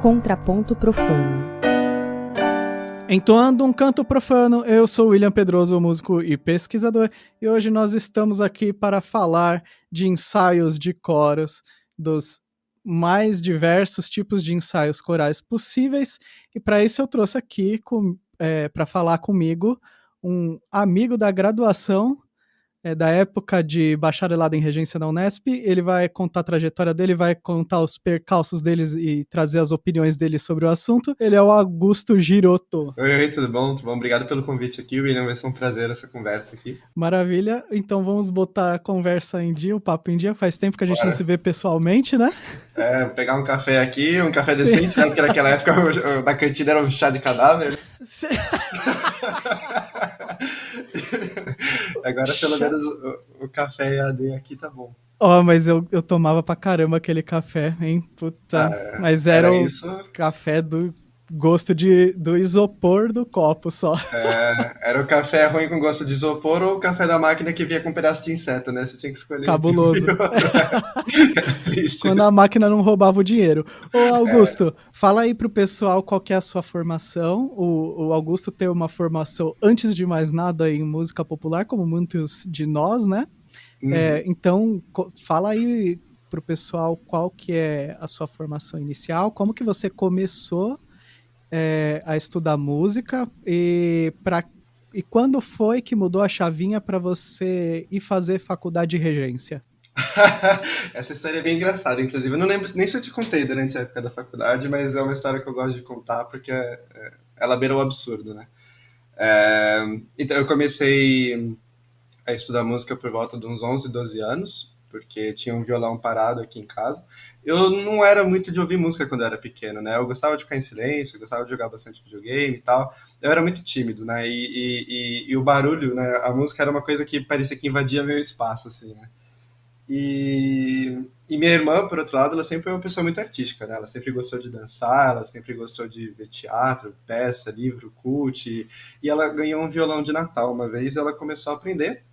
Contraponto Profano. Entoando um canto profano, eu sou William Pedroso, músico e pesquisador, e hoje nós estamos aqui para falar de ensaios de coros, dos mais diversos tipos de ensaios corais possíveis, e para isso eu trouxe aqui para falar comigo um amigo da graduação, da época de bacharelado em regência da Unesp. Ele vai contar a trajetória dele, vai contar os percalços deles e trazer as opiniões dele sobre o assunto. Ele é o Augusto Girotto. Oi, tudo bom? Tudo bom? Obrigado pelo convite aqui, William. Vai ser um prazer essa conversa aqui. Maravilha. Então vamos botar a conversa em dia, o papo em dia. Faz tempo que a gente não se vê pessoalmente, né? Vou pegar um café aqui, um café decente, né? Porque naquela época na cantina era um chá de cadáver. Agora pelo menos o café EAD aqui tá bom. Mas eu tomava pra caramba aquele café, hein? Puta. Mas era o isso... café do gosto do isopor do copo só. Era o café ruim com gosto de isopor ou o café da máquina que vinha com um pedaço de inseto, né? Você tinha que escolher. Cabuloso. Quando a máquina não roubava o dinheiro. Ô, Augusto, fala aí pro pessoal qual que é a sua formação. O Augusto tem uma formação, antes de mais nada, em música popular, como muitos de nós, né? Então, fala aí pro pessoal qual que é a sua formação inicial, como que você começou a estudar música e quando foi que mudou a chavinha para você ir fazer faculdade de regência? Essa história é bem engraçada, inclusive. Eu não lembro nem se eu te contei durante a época da faculdade, mas é uma história que eu gosto de contar porque ela beira o absurdo, né? Então, eu comecei a estudar música por volta de uns 11, 12 anos, porque tinha um violão parado aqui em casa. Eu não era muito de ouvir música quando eu era pequeno, né? Eu gostava de ficar em silêncio, eu gostava de jogar bastante videogame e tal. Eu era muito tímido, né? E o barulho, né? A música era uma coisa que parecia que invadia meu espaço, assim, né? E minha irmã, por outro lado, ela sempre foi uma pessoa muito artística, né? Ela sempre gostou de dançar, ela sempre gostou de ver teatro, peça, livro, cult. E ela ganhou um violão de Natal uma vez, ela começou a aprender.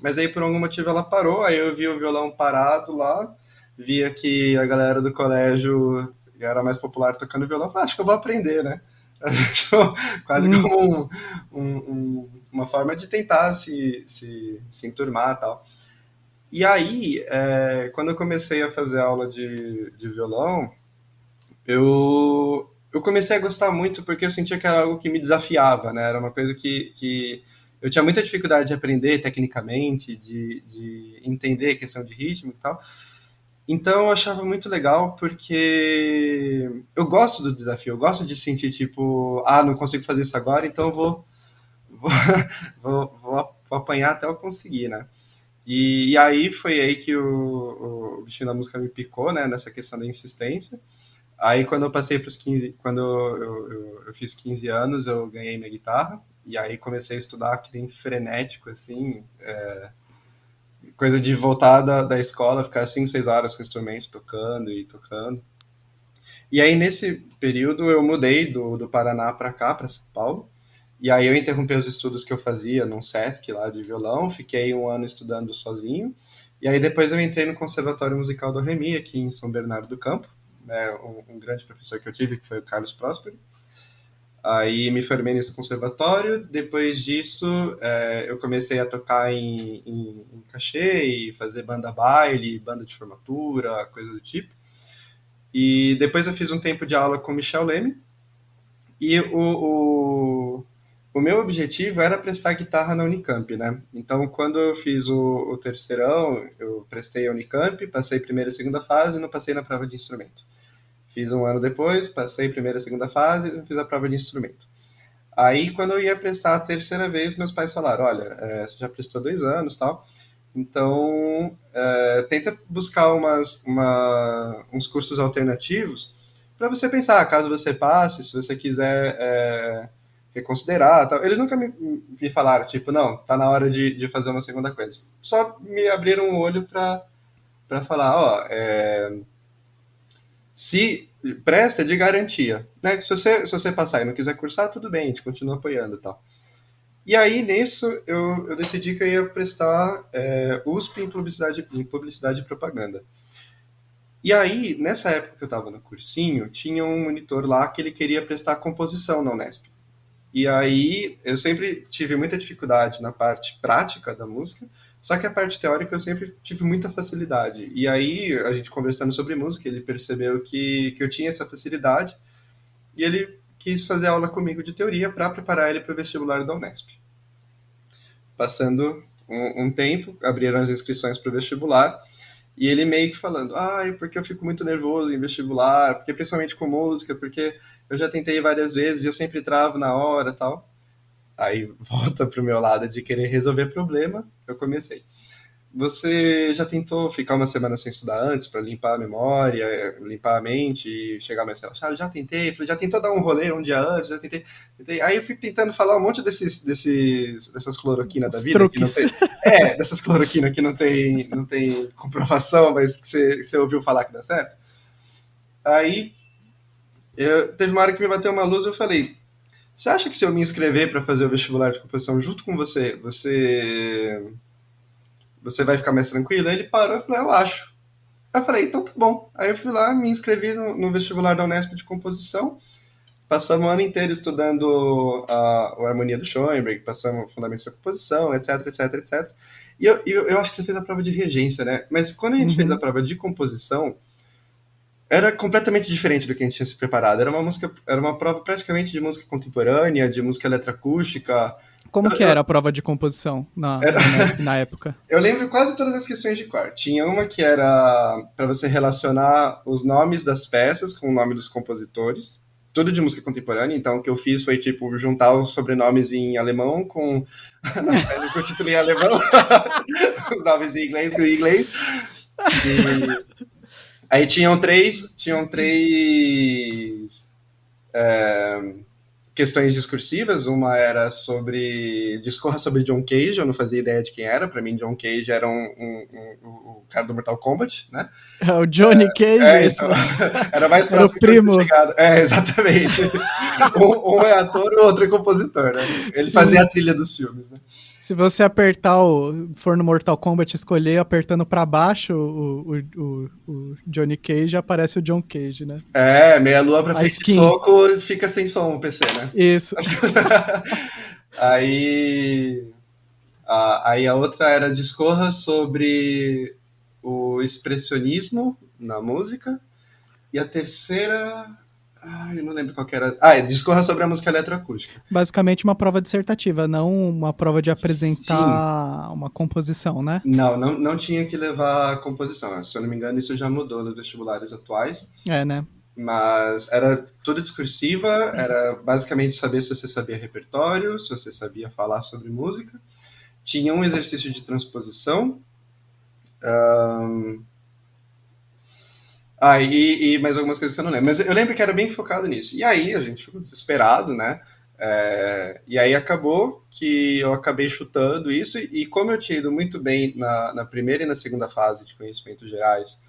Mas aí, por algum motivo, ela parou. Aí eu vi o violão parado lá, via que a galera do colégio era mais popular tocando violão. Falei, acho que eu vou aprender, né? Quase como uma forma de tentar se enturmar e tal. E aí, quando eu comecei a fazer aula de violão, eu comecei a gostar muito porque eu sentia que era algo que me desafiava, né? Era uma coisa que eu tinha muita dificuldade de aprender tecnicamente, de entender a questão de ritmo e tal. Então eu achava muito legal porque eu gosto do desafio, eu gosto de sentir tipo, não consigo fazer isso agora, então eu vou apanhar até eu conseguir, né? E aí foi aí que o bichinho da música me picou, né? Nessa questão da insistência. Aí quando eu passei para os 15, quando eu fiz 15 anos, eu ganhei minha guitarra. E aí comecei a estudar que nem frenético, assim, coisa de voltar da escola, ficar 5, 6 horas com o instrumento, tocando e tocando. E aí nesse período eu mudei do Paraná para cá, para São Paulo. E aí eu interrompi os estudos que eu fazia num Sesc lá de violão, fiquei 1 ano estudando sozinho. E aí depois eu entrei no Conservatório Musical do Remy, aqui em São Bernardo do Campo. Um grande professor que eu tive, que foi o Carlos Próspero. Aí me formei nesse conservatório. Depois disso, eu comecei a tocar em cachê e fazer banda baile, banda de formatura, coisa do tipo. E depois eu fiz um tempo de aula com o Michel Leme. E o meu objetivo era prestar guitarra na Unicamp, né? Então, quando eu fiz o terceirão, eu prestei a Unicamp, passei primeira e segunda fase e não passei na prova de instrumento. Fiz 1 ano depois, passei primeira e segunda fase e não fiz a prova de instrumento. Aí, quando eu ia prestar a terceira vez, meus pais falaram, olha, você já prestou 2 anos e tal, então tenta buscar uns cursos alternativos para você pensar, caso você passe, se você quiser reconsiderar tal. Eles nunca me falaram, tipo, não, tá na hora de fazer uma segunda coisa. Só me abriram o olho para falar, se presta de garantia, né? Se você passar e não quiser cursar, tudo bem, a gente continua apoiando e tal. E aí, nisso, eu decidi que eu ia prestar USP em publicidade e propaganda. E aí, nessa época que eu estava no cursinho, tinha um monitor lá que ele queria prestar composição na Unesp. E aí, eu sempre tive muita dificuldade na parte prática da música, só que a parte teórica eu sempre tive muita facilidade. E aí, a gente conversando sobre música, ele percebeu que eu tinha essa facilidade e ele quis fazer aula comigo de teoria para preparar ele para o vestibular da Unesp. Passando um tempo, abriram as inscrições para o vestibular, e ele meio que falando, porque eu fico muito nervoso em vestibular, porque principalmente com música, porque eu já tentei várias vezes e eu sempre travo na hora e tal. Aí volta pro meu lado de querer resolver problema, eu comecei. Você já tentou ficar uma semana sem estudar antes para limpar a memória, limpar a mente e chegar mais relaxado? Já tentei. Falei, já tentou dar um rolê um dia antes? Já tentei. Aí eu fico tentando falar um monte dessas cloroquina da vida. Truques. Que não tem, dessas cloroquina que não tem comprovação, mas que você ouviu falar que dá certo. Aí teve uma hora que me bateu uma luz e eu falei, você acha que se eu me inscrever para fazer o vestibular de composição junto com você vai ficar mais tranquilo? Aí ele parou e falou, eu acho. Aí eu falei, então tá bom. Aí eu fui lá, me inscrevi no vestibular da Unesp de composição, passamos o ano inteiro estudando a harmonia do Schoenberg, passamos fundamentos da composição, etc, etc, etc. E eu acho que você fez a prova de regência, né? Mas quando a gente fez a prova de composição, era completamente diferente do que a gente tinha se preparado. Era uma prova praticamente de música contemporânea, de música eletroacústica. Como que era a prova de composição na época? Eu lembro quase todas as questões de cor. Tinha uma que era para você relacionar os nomes das peças com o nome dos compositores. Tudo de música contemporânea. Então, o que eu fiz foi, tipo, juntar os sobrenomes em alemão com as peças com o título em alemão. Os nomes em inglês com o inglês. Aí tinham três questões discursivas. Uma era discorra sobre John Cage. Eu não fazia ideia de quem era. Para mim, John Cage era o cara do Mortal Kombat, né? O Johnny Cage. Então, era mais próximo que eu tinha chegado. Exatamente. Um é ator, o outro é compositor, né? Ele fazia a trilha dos filmes, né? Se você for no Mortal Kombat, escolher apertando pra baixo o Johnny Cage, aparece o John Cage, né? Meia lua pra frente de soco, fica sem som o PC, né? Isso. Aí a outra era discorra sobre o expressionismo na música. E a terceira... eu não lembro qual que era. Discorra sobre a música eletroacústica. Basicamente uma prova dissertativa, não uma prova de apresentar uma composição, né? Não tinha que levar a composição. Se eu não me engano, isso já mudou nos vestibulares atuais. Né? Mas era tudo discursiva, era basicamente saber se você sabia repertório, se você sabia falar sobre música. Tinha um exercício de transposição. E mais algumas coisas que eu não lembro. Mas eu lembro que era bem focado nisso. E aí a gente ficou desesperado, né? E aí acabou que eu acabei chutando isso. E como eu tinha ido muito bem na primeira e na segunda fase de conhecimentos gerais,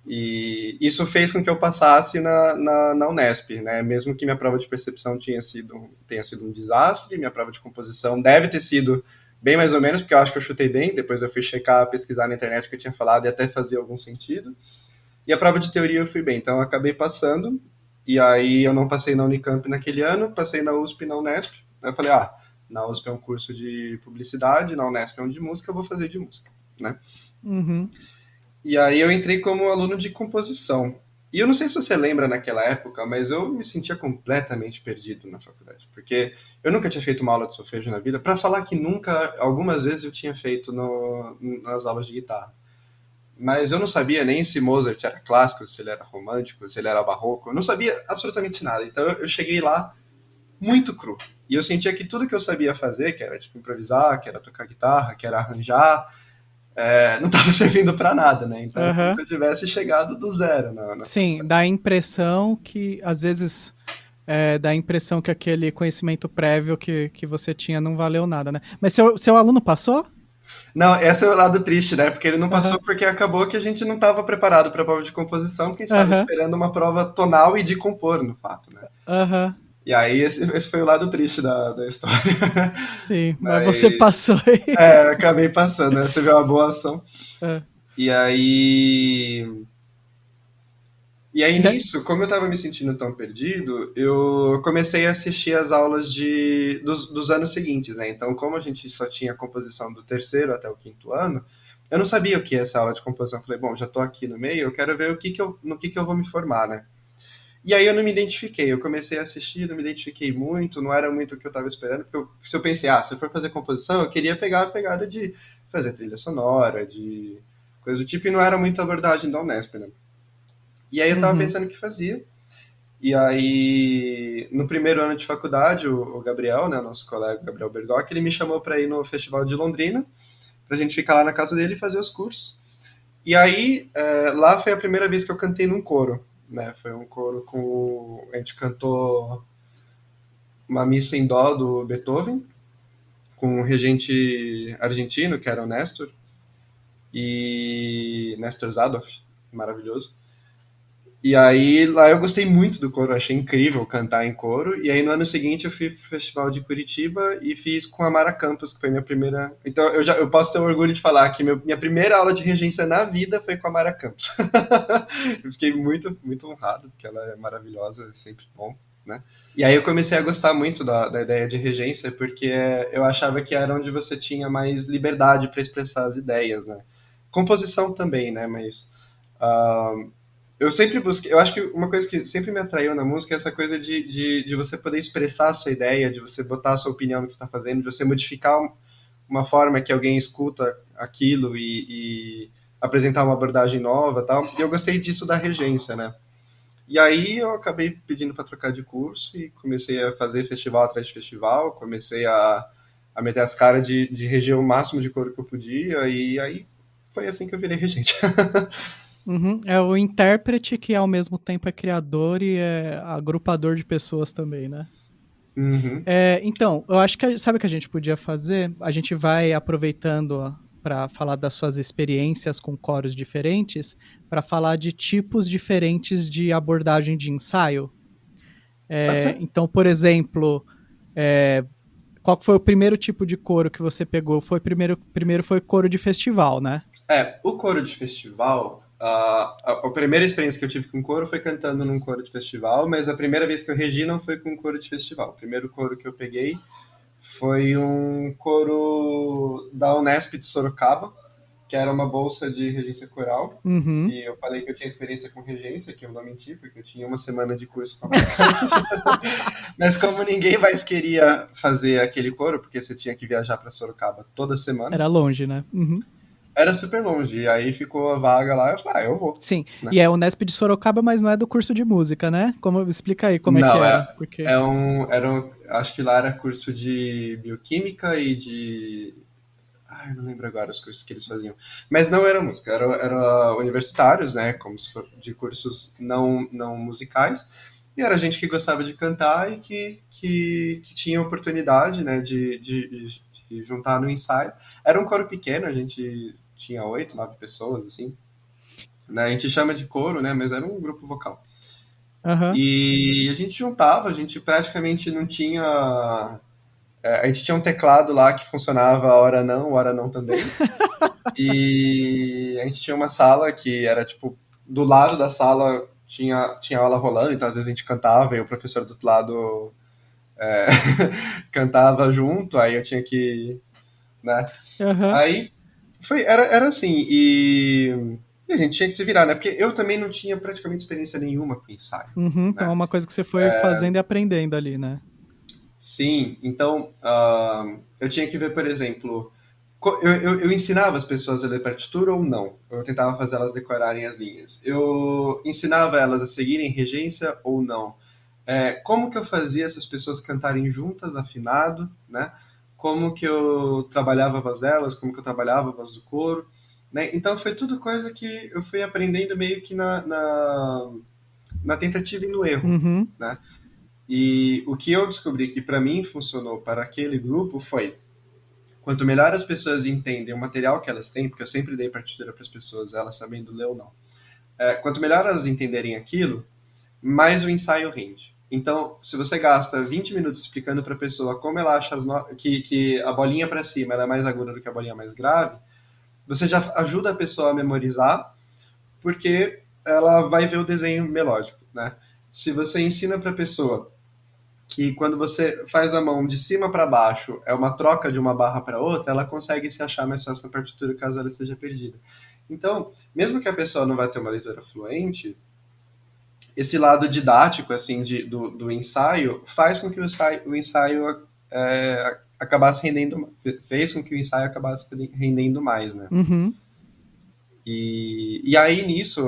e isso fez com que eu passasse na Unesp, né? Mesmo que minha prova de percepção tenha sido um desastre, minha prova de composição deve ter sido bem mais ou menos, porque eu acho que eu chutei bem. Depois eu fui pesquisar na internet o que eu tinha falado e até fazia algum sentido. E a prova de teoria eu fui bem, então eu acabei passando, e aí eu não passei na Unicamp naquele ano, passei na USP e na Unesp. Aí eu falei, na USP é um curso de publicidade, na Unesp é um de música, eu vou fazer de música, né? Uhum. E aí eu entrei como aluno de composição. E eu não sei se você lembra naquela época, mas eu me sentia completamente perdido na faculdade, porque eu nunca tinha feito uma aula de solfejo na vida, para falar que nunca, algumas vezes eu tinha feito nas aulas de guitarra. Mas eu não sabia nem se Mozart era clássico, se ele era romântico, se ele era barroco. Eu não sabia absolutamente nada. Então eu cheguei lá muito cru. E eu sentia que tudo que eu sabia fazer, que era tipo improvisar, que era tocar guitarra, que era arranjar, não estava servindo para nada, né? Então como se eu tivesse chegado do zero. Sim, dá a impressão que, às vezes, dá a impressão que aquele conhecimento prévio que você tinha não valeu nada, né? Mas seu aluno passou? Não, esse é o lado triste, né? Porque ele não passou porque acabou que a gente não estava preparado para a prova de composição, porque a gente estava esperando uma prova tonal e de compor, no fato, né? E aí esse foi o lado triste da história. Sim, mas você passou aí. Acabei passando, né? Você viu uma boa ação. E aí E aí Da- nisso, como eu estava me sentindo tão perdido, eu comecei a assistir as aulas dos anos seguintes, né? Então, como a gente só tinha composição do terceiro até o quinto ano, eu não sabia o que é essa aula de composição. Eu falei, bom, já estou aqui no meio, eu quero ver no que eu vou me formar, né? E aí eu não me identifiquei, eu comecei a assistir, não me identifiquei muito, não era muito o que eu estava esperando, porque se eu pensei, se eu for fazer composição, eu queria pegar a pegada de fazer trilha sonora, de coisa do tipo, e não era muito a abordagem da Unesp, né? E aí eu tava Uhum. pensando o que fazia. E aí, no primeiro ano de faculdade, o Gabriel, né, nosso colega Gabriel Bergoc, ele me chamou para ir no Festival de Londrina, pra gente ficar lá na casa dele e fazer os cursos. E aí, lá foi a primeira vez que eu cantei num coro, né? Foi um coro com... A gente cantou uma missa em dó do Beethoven, com um regente argentino, que era o Nestor, e Nestor Zadoff, maravilhoso. E aí, lá eu gostei muito do coro, achei incrível cantar em coro. E aí, no ano seguinte, eu fui pro Festival de Curitiba e fiz com a Mara Campos, que foi minha primeira. Então, eu posso ter orgulho de falar que minha primeira aula de regência na vida foi com a Mara Campos. Eu fiquei muito, muito honrado, porque ela é maravilhosa, é sempre bom, né? E aí, eu comecei a gostar muito da ideia de regência, porque eu achava que era onde você tinha mais liberdade para expressar as ideias, né? Composição também, né? Mas. Uh, eu sempre busquei, eu acho que uma coisa que sempre me atraiu na música é essa coisa de você poder expressar a sua ideia, de você botar a sua opinião no que você está fazendo, de você modificar uma forma que alguém escuta aquilo e apresentar uma abordagem nova, tal. E eu gostei disso da regência, né? E aí eu acabei pedindo para trocar de curso e comecei a fazer festival atrás de festival, comecei a meter as caras de reger o máximo de coro que eu podia, e aí foi assim que eu virei regente. Uhum. É o intérprete que ao mesmo tempo é criador e é agrupador de pessoas também, né? Uhum. Então, eu acho que sabe o que a gente podia fazer? A gente vai aproveitando para falar das suas experiências com coros diferentes, para falar de tipos diferentes de abordagem de ensaio. Pode ser? Então, por exemplo, é, qual que foi o primeiro tipo de coro que você pegou? Primeiro foi coro de festival, né? O coro de festival, a primeira experiência que eu tive com coro foi cantando num coro de festival, mas a primeira vez que eu regi não foi com um coro de festival. O primeiro coro que eu peguei foi um coro da Unesp de Sorocaba, que era uma bolsa de regência coral, Uhum. que eu falei que eu tinha experiência com regência, que eu não menti, porque eu tinha uma semana de curso com a Mara Campos. Mas como ninguém mais queria fazer aquele coro, porque você tinha que viajar para Sorocaba toda semana, Era longe, né? Uhum. era super longe. E aí ficou a vaga lá, eu falei, eu vou, Sim, né? e é o Unesp de Sorocaba, mas não é do curso de música, né? Explica aí como é que Não, era, porque acho que lá era curso de bioquímica e de, ai, não lembro agora os cursos que eles faziam. Mas não era música, era universitários, né, como se for de cursos não musicais. E era gente que gostava de cantar e que tinha oportunidade, né, de juntar no ensaio. Era um coro pequeno, a gente tinha 8, 9 pessoas, assim. Né? A gente chama de coro, né, mas era um grupo vocal. aham. E a gente juntava, a gente praticamente não tinha. A gente tinha um teclado lá que funcionava hora não também. E a gente tinha uma sala que era tipo, do lado da sala tinha aula rolando, então às vezes a gente cantava e o professor do outro lado é, cantava junto, aí eu tinha que. Né? Aham. Aí era assim, e a gente tinha que se virar, né? Porque eu também não tinha praticamente experiência nenhuma com ensaio, Uhum. Então é né? uma coisa que você foi fazendo e aprendendo ali, né? Sim, então eu tinha que ver, por exemplo, eu ensinava as pessoas a ler partitura ou não? Eu tentava fazer elas decorarem as linhas. Eu ensinava elas a seguirem regência ou não? Como que eu fazia essas pessoas cantarem juntas, afinado, né? Como que eu trabalhava a voz delas, como que eu trabalhava a voz do coro, né? Então foi tudo coisa que eu fui aprendendo meio que na tentativa e no erro, Uhum. né? E o que eu descobri que para mim funcionou para aquele grupo foi: quanto melhor as pessoas entendem o material que elas têm, porque eu sempre dei partitura para as pessoas, elas sabendo ler ou não. Quanto melhor elas entenderem aquilo, mais o ensaio rende. Então, se você gasta 20 minutos explicando para a pessoa como ela acha que a bolinha para cima ela é mais aguda do que a bolinha mais grave, você já ajuda a pessoa a memorizar, porque ela vai ver o desenho melódico, né? Se você ensina para a pessoa que quando você faz a mão de cima para baixo é uma troca de uma barra para outra, ela consegue se achar mais fácil na partitura caso ela esteja perdida. Então, mesmo que a pessoa não vai ter uma leitura fluente, esse lado didático assim do ensaio faz com que o ensaio acabasse rendendo, fez com que o ensaio acabasse rendendo mais, né? Uhum. E aí nisso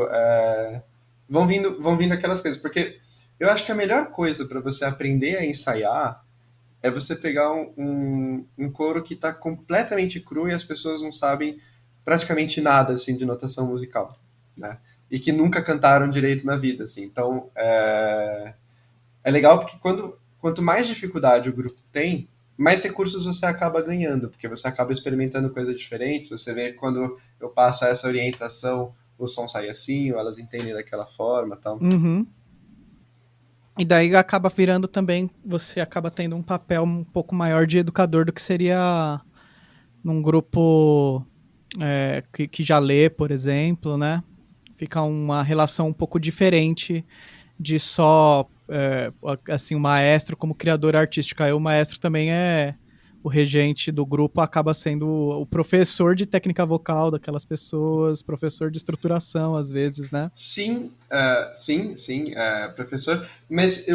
vão vindo aquelas coisas, porque eu acho que a melhor coisa para você aprender a ensaiar é você pegar um coro que está completamente cru e as pessoas não sabem praticamente nada assim de notação musical, né? E que nunca cantaram direito na vida, assim. Então é legal porque quanto mais dificuldade o grupo tem, mais recursos você acaba ganhando, porque você acaba experimentando coisa diferente. Você vê quando eu passo essa orientação, o som sai assim, ou elas entendem daquela forma, tal. Uhum. E daí acaba virando também, você acaba tendo um papel um pouco maior de educador do que seria num grupo que já lê, por exemplo, né? Fica uma relação um pouco diferente de só assim, o maestro como criador artístico. Aí o maestro também é o regente do grupo, acaba sendo o professor de técnica vocal daquelas pessoas, professor de estruturação, às vezes, né? Sim, sim, professor. Mas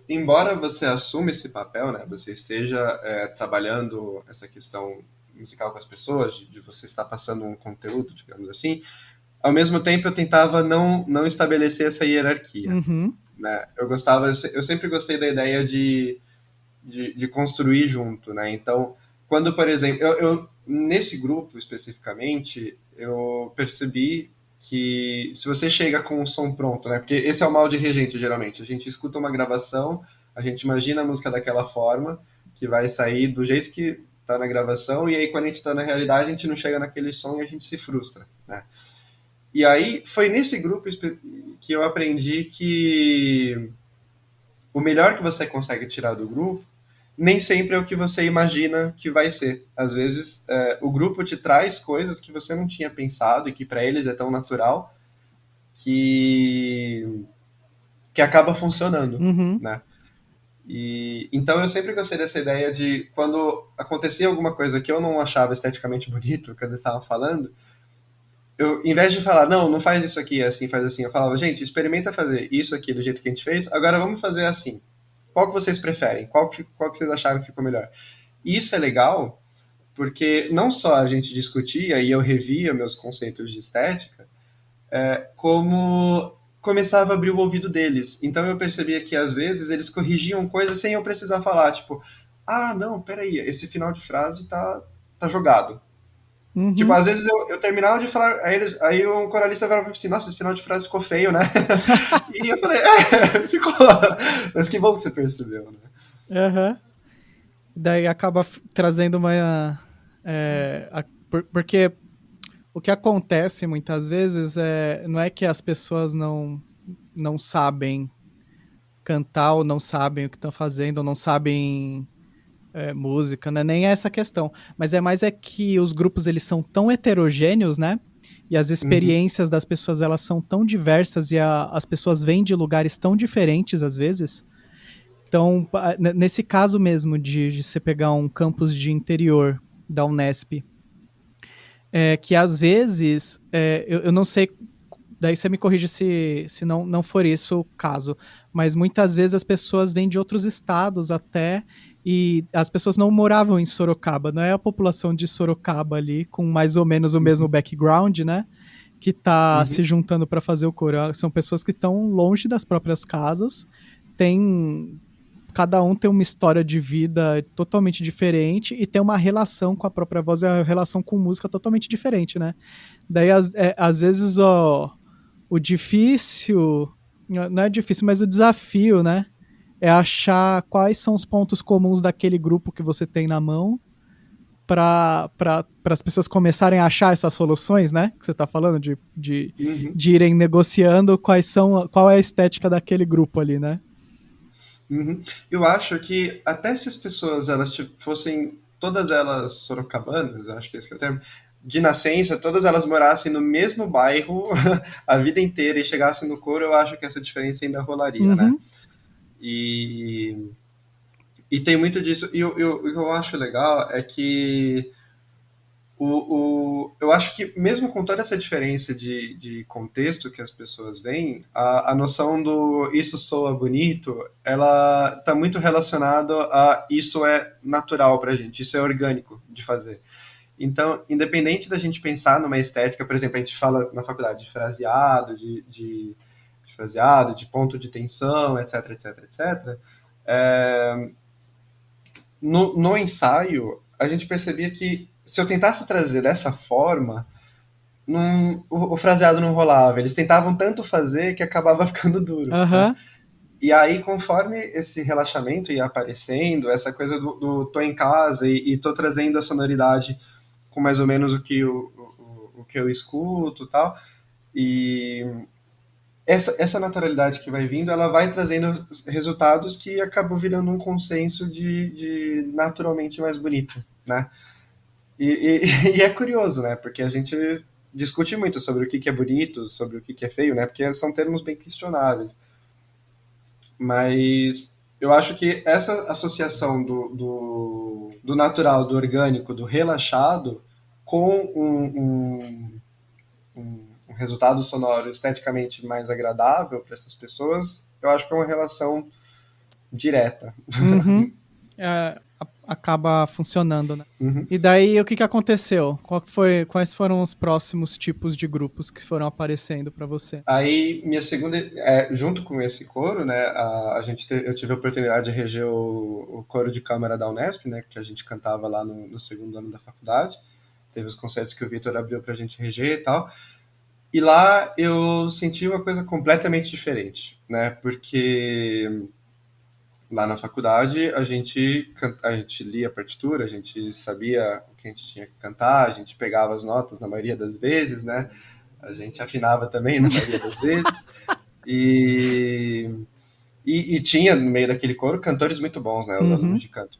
embora você assuma esse papel, né? Você esteja trabalhando essa questão musical com as pessoas, de você estar passando um conteúdo, digamos assim, ao mesmo tempo eu tentava não estabelecer essa hierarquia, Uhum. né? Eu sempre gostei da ideia de construir junto, né? Então, quando, por exemplo, nesse grupo especificamente, eu percebi que se você chega com o som pronto, né? Porque esse é o mal de regente, geralmente. A gente escuta uma gravação, a gente imagina a música daquela forma, que vai sair do jeito que tá na gravação, e aí quando a gente tá na realidade, a gente não chega naquele som e a gente se frustra, né? E aí foi nesse grupo que eu aprendi que o melhor que você consegue tirar do grupo nem sempre é o que você imagina que vai ser. Às vezes, o grupo te traz coisas que você não tinha pensado e que para eles é tão natural que acaba funcionando, Uhum. né? Então eu sempre gostei dessa ideia de quando acontecia alguma coisa que eu não achava esteticamente bonito, quando eles estavam falando, em vez de falar, não faz isso aqui, assim, faz assim, eu falava, gente, experimenta fazer isso aqui do jeito que a gente fez, agora vamos fazer assim. Qual que vocês preferem? Qual que vocês acharam que ficou melhor? E isso é legal, porque não só a gente discutia e eu revia meus conceitos de estética, como começava a abrir o ouvido deles. Então eu percebia que às vezes eles corrigiam coisas sem eu precisar falar, tipo, não, peraí, esse final de frase tá jogado. Tipo, Uhum. às vezes eu terminava de falar, aí um coralista virava assim, nossa, esse final de frase ficou feio, né? E eu falei, ficou. Mas que bom que você percebeu, né? Uhum. Daí acaba trazendo uma. Porque o que acontece muitas vezes não é que as pessoas não sabem cantar ou não sabem o que estão fazendo ou não sabem música, né? Nem é essa questão. Mas é mais que os grupos eles são tão heterogêneos, né? E as Uhum. experiências das pessoas elas são tão diversas e as pessoas vêm de lugares tão diferentes às vezes. Então, nesse caso mesmo de você pegar um campus de interior da Unesp, que às vezes, eu não sei, daí você me corrige se não for isso o caso, mas muitas vezes as pessoas vêm de outros estados até, e as pessoas não moravam em Sorocaba, não é a população de Sorocaba ali, com mais ou menos o mesmo Uhum. background, né? Que está se Uhum. juntando para fazer o coro. São pessoas que estão longe das próprias casas, cada um tem uma história de vida totalmente diferente e tem uma relação com a própria voz e a relação com música totalmente diferente, né? Daí, às vezes, o difícil, não é difícil, mas o desafio, né? É achar quais são os pontos comuns daquele grupo que você tem na mão para as pessoas começarem a achar essas soluções, né? Que você está falando, Uhum. de irem negociando qual é a estética daquele grupo ali, né? Uhum. Eu acho que até se as pessoas elas fossem todas elas sorocabanas, acho que esse que é o termo, de nascença, todas elas morassem no mesmo bairro a vida inteira e chegassem no coro, eu acho que essa diferença ainda rolaria, né? Uhum. E, e tem muito disso. E o que eu acho legal é que eu acho que mesmo com toda essa diferença de contexto que as pessoas veem, a noção do isso soa bonito, ela está muito relacionada a isso é natural pra gente, isso é orgânico de fazer. Então, independente da gente pensar numa estética, por exemplo, a gente fala na faculdade de fraseado, de fraseado, de ponto de tensão, etc, etc, etc. É, no ensaio, a gente percebia que se eu tentasse trazer dessa forma, o fraseado não rolava. Eles tentavam tanto fazer que acabava ficando duro, né? Aham. E aí, conforme esse relaxamento ia aparecendo, essa coisa do tô em casa e tô trazendo a sonoridade com mais ou menos o que eu escuto e tal, e essa naturalidade que vai vindo, ela vai trazendo resultados que acabam virando um consenso de naturalmente mais bonito, né? E é curioso, né? Porque a gente discute muito sobre o que é bonito, sobre o que é feio, né? Porque são termos bem questionáveis. Mas eu acho que essa associação do natural, do orgânico, do relaxado, com um resultado sonoro esteticamente mais agradável para essas pessoas, eu acho que é uma relação direta. Uhum. Acaba funcionando, né? Uhum. E daí, o que que aconteceu? Quais foram os próximos tipos de grupos que foram aparecendo pra você? Aí, minha segunda, junto com esse coro, né, eu tive a oportunidade de reger o coro de câmara da Unesp, né, que a gente cantava lá no segundo ano da faculdade. Teve os concertos que o Vitor abriu pra gente reger e tal. E lá eu senti uma coisa completamente diferente, né, porque lá na faculdade a gente lia a partitura, a gente sabia o que a gente tinha que cantar, a gente pegava as notas na maioria das vezes, né, a gente afinava também na maioria das vezes. E, e tinha no meio daquele coro cantores muito bons, né? Os Uhum. alunos de canto.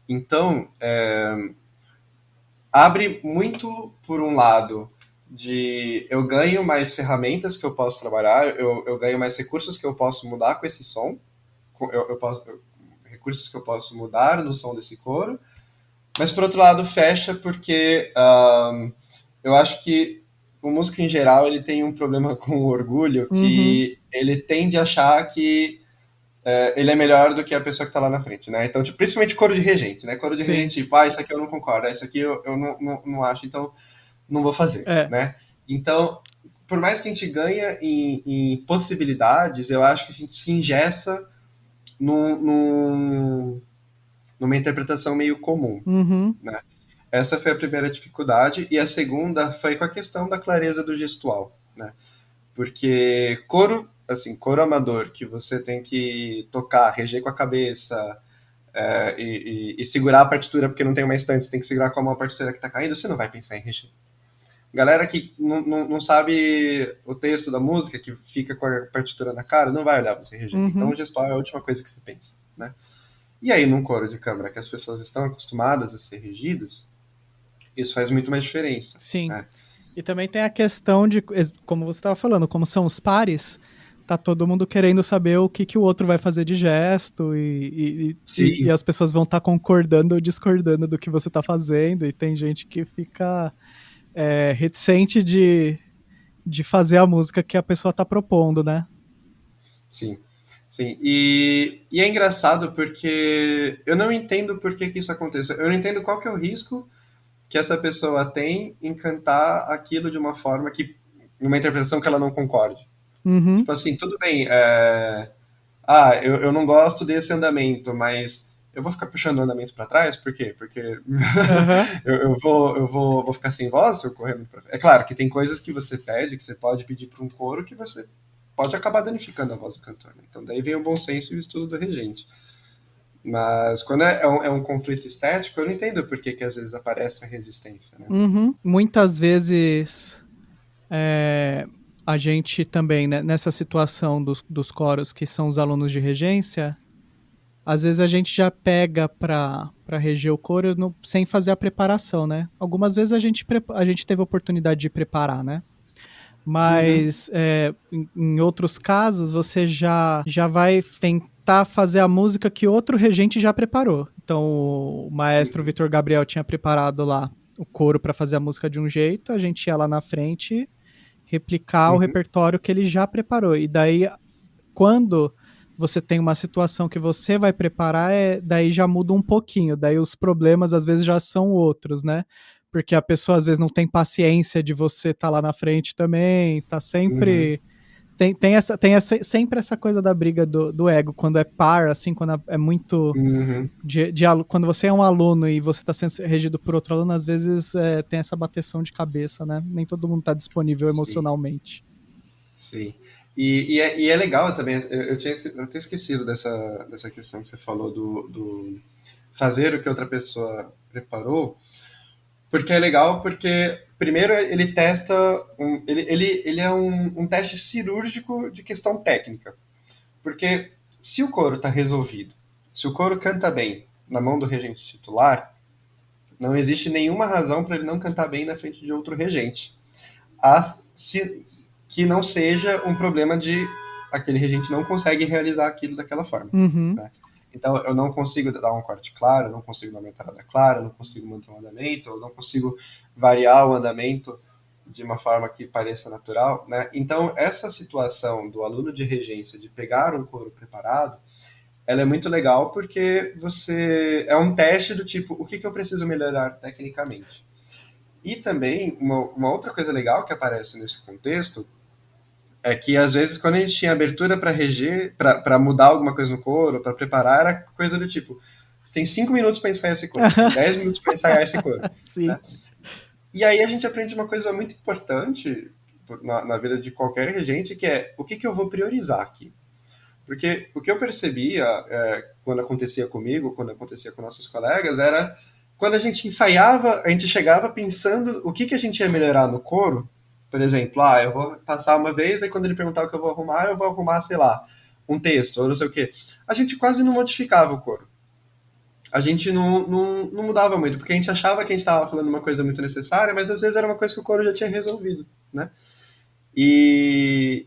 Então, abre muito por um lado de eu ganho mais ferramentas que eu posso trabalhar, eu ganho mais recursos que eu posso mudar com esse som, recursos que eu posso mudar no som desse coro, mas por outro lado fecha porque eu acho que o músico em geral ele tem um problema com o orgulho Uhum. que ele tende a achar que ele é melhor do que a pessoa que está lá na frente, né? Então, tipo, principalmente coro de regente, né? Coro de Sim. regente, tipo, isso aqui eu não concordo, isso aqui eu não acho, então não vou fazer, É. né? Então, por mais que a gente ganhe em possibilidades, eu acho que a gente se engessa numa interpretação meio comum, Uhum. né? Essa foi a primeira dificuldade, e a segunda foi com a questão da clareza do gestual, né? Porque coro, assim, coro amador, que você tem que tocar, reger com a cabeça, e segurar a partitura porque não tem uma estante, você tem que segurar com a mão a partitura que está caindo, você não vai pensar em reger. Galera que não sabe o texto da música, que fica com a partitura na cara, não vai olhar você reger. Então Uhum. o gestual é a última coisa que você pensa, né? E aí, num coro de câmara que as pessoas estão acostumadas a ser regidas, isso faz muito mais diferença, Sim. né? E também tem a questão de, como você estava falando, como são os pares, tá todo mundo querendo saber o que, que o outro vai fazer de gesto e Sim, as pessoas vão estar concordando ou discordando do que você tá fazendo, e tem gente que fica reticente de fazer a música que a pessoa tá propondo, né? sim. Sim, e é engraçado porque eu não entendo por que isso acontece. Eu não entendo qual que é o risco que essa pessoa tem em cantar aquilo de uma forma que, numa interpretação que ela não concorde. Uhum. Tipo assim, tudo bem, eu não gosto desse andamento, mas eu vou ficar puxando o andamento para trás, por quê? Porque Aham. vou ficar sem voz se eu correndo pra... É claro que tem coisas que você pede, que você pode pedir para um coro, que você pode acabar danificando a voz do cantor, né? Então daí vem o bom senso e o estudo do regente. Mas quando é um conflito estético, eu não entendo por que às vezes aparece a resistência, né? Uhum. Muitas vezes a gente também, né, nessa situação dos coros que são os alunos de regência, às vezes a gente já pega pra reger o coro sem fazer a preparação, né? Algumas vezes a gente teve a oportunidade de preparar, né? Uhum, Mas em outros casos você já vai tentar fazer a música que outro regente já preparou. Então o maestro uhum, Vitor Gabriel tinha preparado lá o coro para fazer a música de um jeito, a gente ia lá na frente replicar o uhum, repertório que ele já preparou. E daí, quando você tem uma situação que você vai preparar, daí já muda um pouquinho. Daí os problemas às vezes já são outros, né? Porque a pessoa às vezes não tem paciência de você estar lá na frente também, tá uhum, sempre. Sempre essa coisa da briga do ego, quando é par, assim, quando é muito. uhum. Quando você é um aluno e você está sendo regido por outro aluno, às vezes tem essa bateção de cabeça, né? Nem todo mundo está disponível Sim, emocionalmente. sim. E é legal também, eu tinha esquecido dessa questão que você falou do fazer o que outra pessoa preparou, porque é legal porque, primeiro, ele testa, ele é um teste cirúrgico de questão técnica. Porque se o coro está resolvido, se o coro canta bem na mão do regente titular, não existe nenhuma razão para ele não cantar bem na frente de outro regente. Se, que não seja um problema de aquele regente não consegue realizar aquilo daquela forma. Uhum. Né? Então eu não consigo dar um corte claro, eu não consigo dar uma entrada clara, eu não consigo manter um andamento, eu não consigo variar o andamento de uma forma que pareça natural. Né? Então essa situação do aluno de regência de pegar um coro preparado, ela é muito legal porque você é um teste do tipo, o que eu preciso melhorar tecnicamente? E também, uma outra coisa legal que aparece nesse contexto é que, às vezes, quando a gente tinha abertura para reger, para mudar alguma coisa no coro, para preparar, era coisa do tipo: você tem 5 minutos para ensaiar esse coro, você tem 10 minutos para ensaiar esse coro. Sim. Né? E aí a gente aprende uma coisa muito importante na vida de qualquer regente, que é o que eu vou priorizar aqui. Porque o que eu percebia quando acontecia comigo, quando acontecia com nossos colegas, era quando a gente ensaiava, a gente chegava pensando o que a gente ia melhorar no coro. Por exemplo, eu vou passar uma vez, aí quando ele perguntar o que eu vou arrumar, sei lá, um texto, ou não sei o quê. A gente quase não modificava o coro. A gente não mudava muito, porque a gente achava que a gente estava falando uma coisa muito necessária, mas às vezes era uma coisa que o coro já tinha resolvido, né? E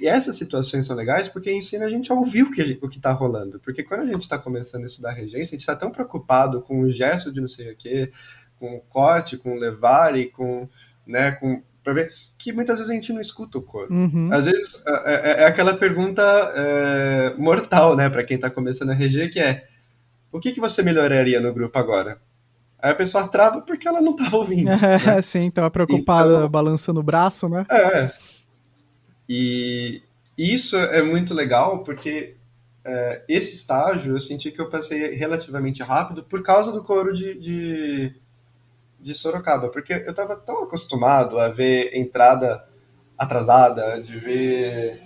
essas situações são legais porque ensina a gente a ouvir o que está rolando. Porque quando a gente está começando a estudar regência, a gente está tão preocupado com o gesto de não sei o quê, com o corte, com o levar e com, né, para ver, que muitas vezes a gente não escuta o coro. Uhum. Às vezes é aquela pergunta mortal, né, para quem está começando a reger, que é: o que você melhoraria no grupo agora? Aí a pessoa trava porque ela não estava ouvindo, né? Sim, tava preocupada Então, balançando o braço, né? é, e isso é muito legal porque esse estágio eu senti que eu passei relativamente rápido por causa do coro de Sorocaba, porque eu estava tão acostumado a ver entrada atrasada, de ver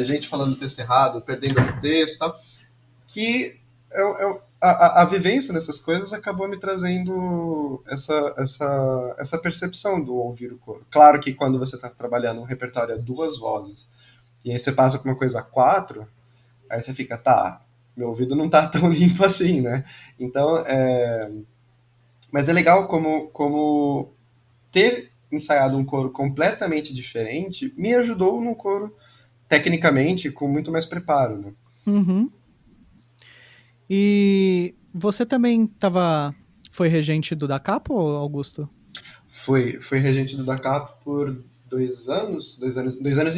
gente falando texto errado, perdendo o texto e tal, que a vivência nessas coisas acabou me trazendo essa percepção do ouvir o coro. Claro que quando você está trabalhando um repertório a duas vozes, e aí você passa por uma coisa a quatro, aí você fica, tá, meu ouvido não tá tão limpo assim, né? Então, mas é legal como ter ensaiado um coro completamente diferente me ajudou num coro tecnicamente com muito mais preparo, né? Uhum. E você também foi regente do Da Capo, Augusto? Fui regente do Da Capo por 2 anos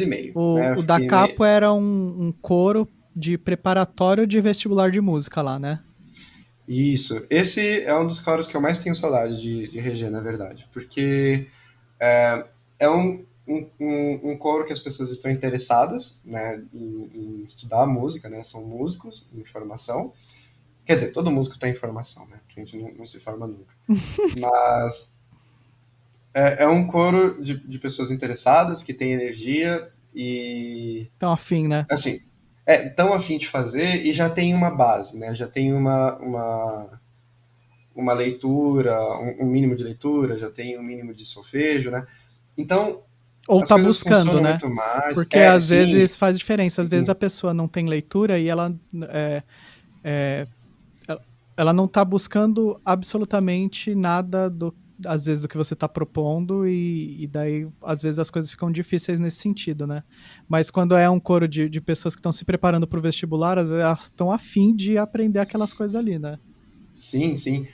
e meio, né? Eu O Da fiquei meio. Capo era um coro de preparatório de vestibular de música lá, né? Isso. Esse é um dos coros que eu mais tenho saudade de reger, na verdade. Porque é um coro que as pessoas estão interessadas, né, em estudar música, né? São músicos em formação. Quer dizer, todo músico está em formação, né? A gente não se forma nunca. Mas é um coro de pessoas interessadas, que têm energia e, Então, afim, né? assim, tão afim de fazer e já tem uma base, né? Já tem uma leitura, um mínimo de leitura, já tem um mínimo de solfejo, né? Então, Ou as tá coisas buscando, funcionam né? muito mais. Porque às Sim, vezes faz diferença. Às vezes a sim. pessoa não tem leitura e ela ela não está buscando absolutamente nada às vezes do que você está propondo e daí às vezes as coisas ficam difíceis nesse sentido, né? Mas quando é um coro de pessoas que estão se preparando para o vestibular, às vezes elas estão afim de aprender aquelas coisas ali, né? Sim, sim.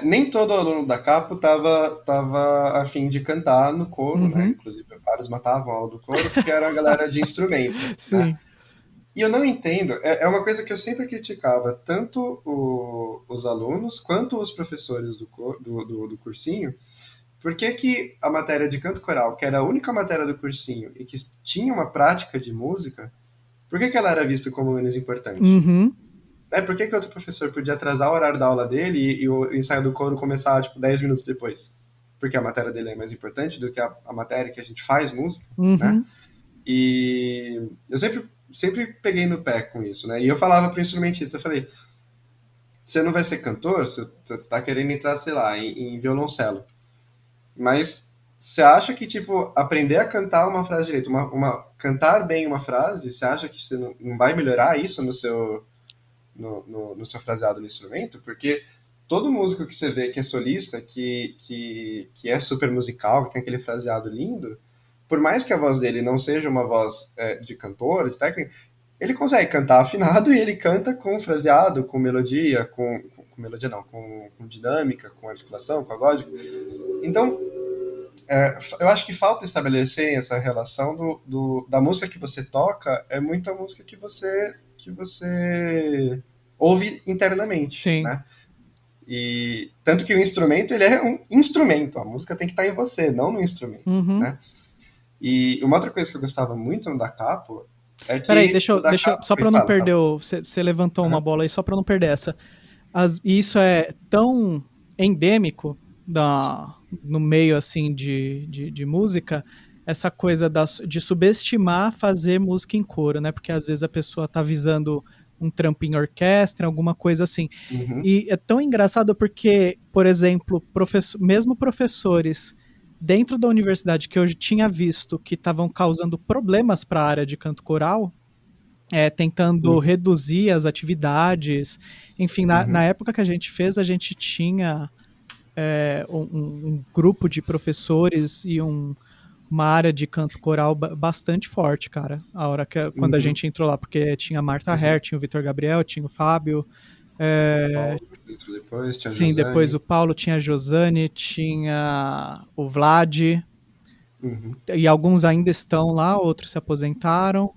Nem todo aluno da Capo tava a fim de cantar no coro, né? Uhum. Inclusive, vários matavam a aula do coro porque era a galera de instrumento, né? Sim. E eu não entendo, é uma coisa que eu sempre criticava, tanto os alunos quanto os professores do cursinho, por que que a matéria de canto coral, que era a única matéria do cursinho e que tinha uma prática de música, por que que ela era vista como menos importante? Uhum. Por que que outro professor podia atrasar o horário da aula dele e o ensaio do coro começar, tipo, 10 minutos depois? Porque a matéria dele é mais importante do que a matéria que a gente faz música, né? Uhum. E eu sempre peguei no pé com isso, né? E eu falava pro instrumentista, eu falei, você não vai ser cantor, você tá querendo entrar, sei lá, em violoncelo. Mas você acha que, tipo, aprender a cantar uma frase direito, cantar bem uma frase, você acha que você não vai melhorar isso no seu fraseado no instrumento? Porque todo músico que você vê que é solista, que é super musical, que tem aquele fraseado lindo, por mais que a voz dele não seja uma voz de cantor, de técnico, ele consegue cantar afinado e ele canta com fraseado, com melodia, com melodia não, com dinâmica, com articulação, com agódico. Então, eu acho que falta estabelecer essa relação da música que você toca é muito a música que você ouve internamente, Sim. né? E tanto que o instrumento, ele é um instrumento, a música tem que estar em você, não no instrumento, Uhum. né? E uma outra coisa que eu gostava muito no Da Capo é que Peraí, deixa o Da eu, Capo... só para não Fala, perder, fala. você levantou uma Uhum. bola aí, só para não perder essa. E isso é tão endêmico no meio assim de música, essa coisa de subestimar fazer música em coro, né? Porque às vezes a pessoa tá visando um trampo em orquestra, alguma coisa assim. Uhum. E é tão engraçado porque, por exemplo, mesmo professores dentro da universidade que eu tinha visto que estavam causando problemas para a área de canto coral, tentando Uhum. reduzir as atividades. Enfim, na Uhum. época que a gente fez, a gente tinha um grupo de professores e uma área de canto coral bastante forte, cara. Quando a Uhum. gente entrou lá, porque tinha a Marta Uhum. Herr, tinha o Vitor Gabriel, tinha o Fábio. Paulo entrou depois, tinha a Sim, depois Josane. o Paulo, tinha a Josane, tinha o Vlad, Uhum. e alguns ainda estão lá, outros se aposentaram.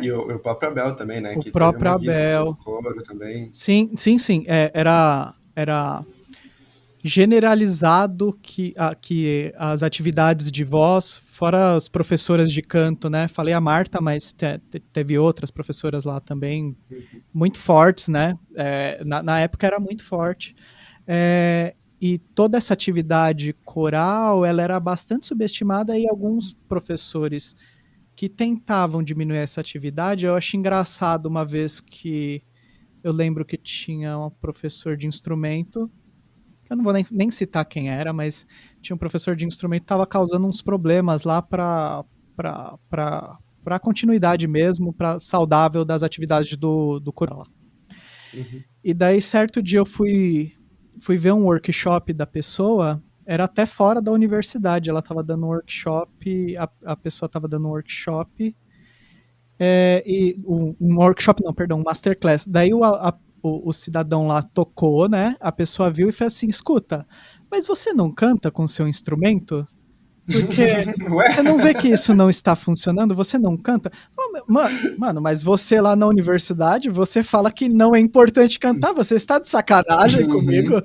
E o próprio Abel também, né? O Que teve próprio uma vida de Abel. coro também. Sim, sim, sim. Era generalizado que as atividades de voz, fora as professoras de canto, né? Falei a Marta, mas teve outras professoras lá também, Uhum. muito fortes, né? Na época era muito forte. E toda essa atividade coral, ela era bastante subestimada e alguns professores que tentavam diminuir essa atividade, eu acho engraçado uma vez que eu lembro que tinha um professor de instrumento, eu não vou nem citar quem era, mas tinha um professor de instrumento que estava causando uns problemas lá para a continuidade mesmo, para saudável das atividades do coral. Uhum. E daí, certo dia, eu fui ver um workshop da pessoa, era até fora da universidade, ela estava dando um workshop, a pessoa estava dando um workshop, um workshop não, perdão, um masterclass. Daí o cidadão lá tocou, né? A pessoa viu e fez assim: escuta, mas você não canta com seu instrumento? Porque Ué? você não vê que isso não está funcionando? Você não canta? Mano, mas você lá na universidade, você fala que não é importante cantar, você está de sacanagem comigo? Uhum.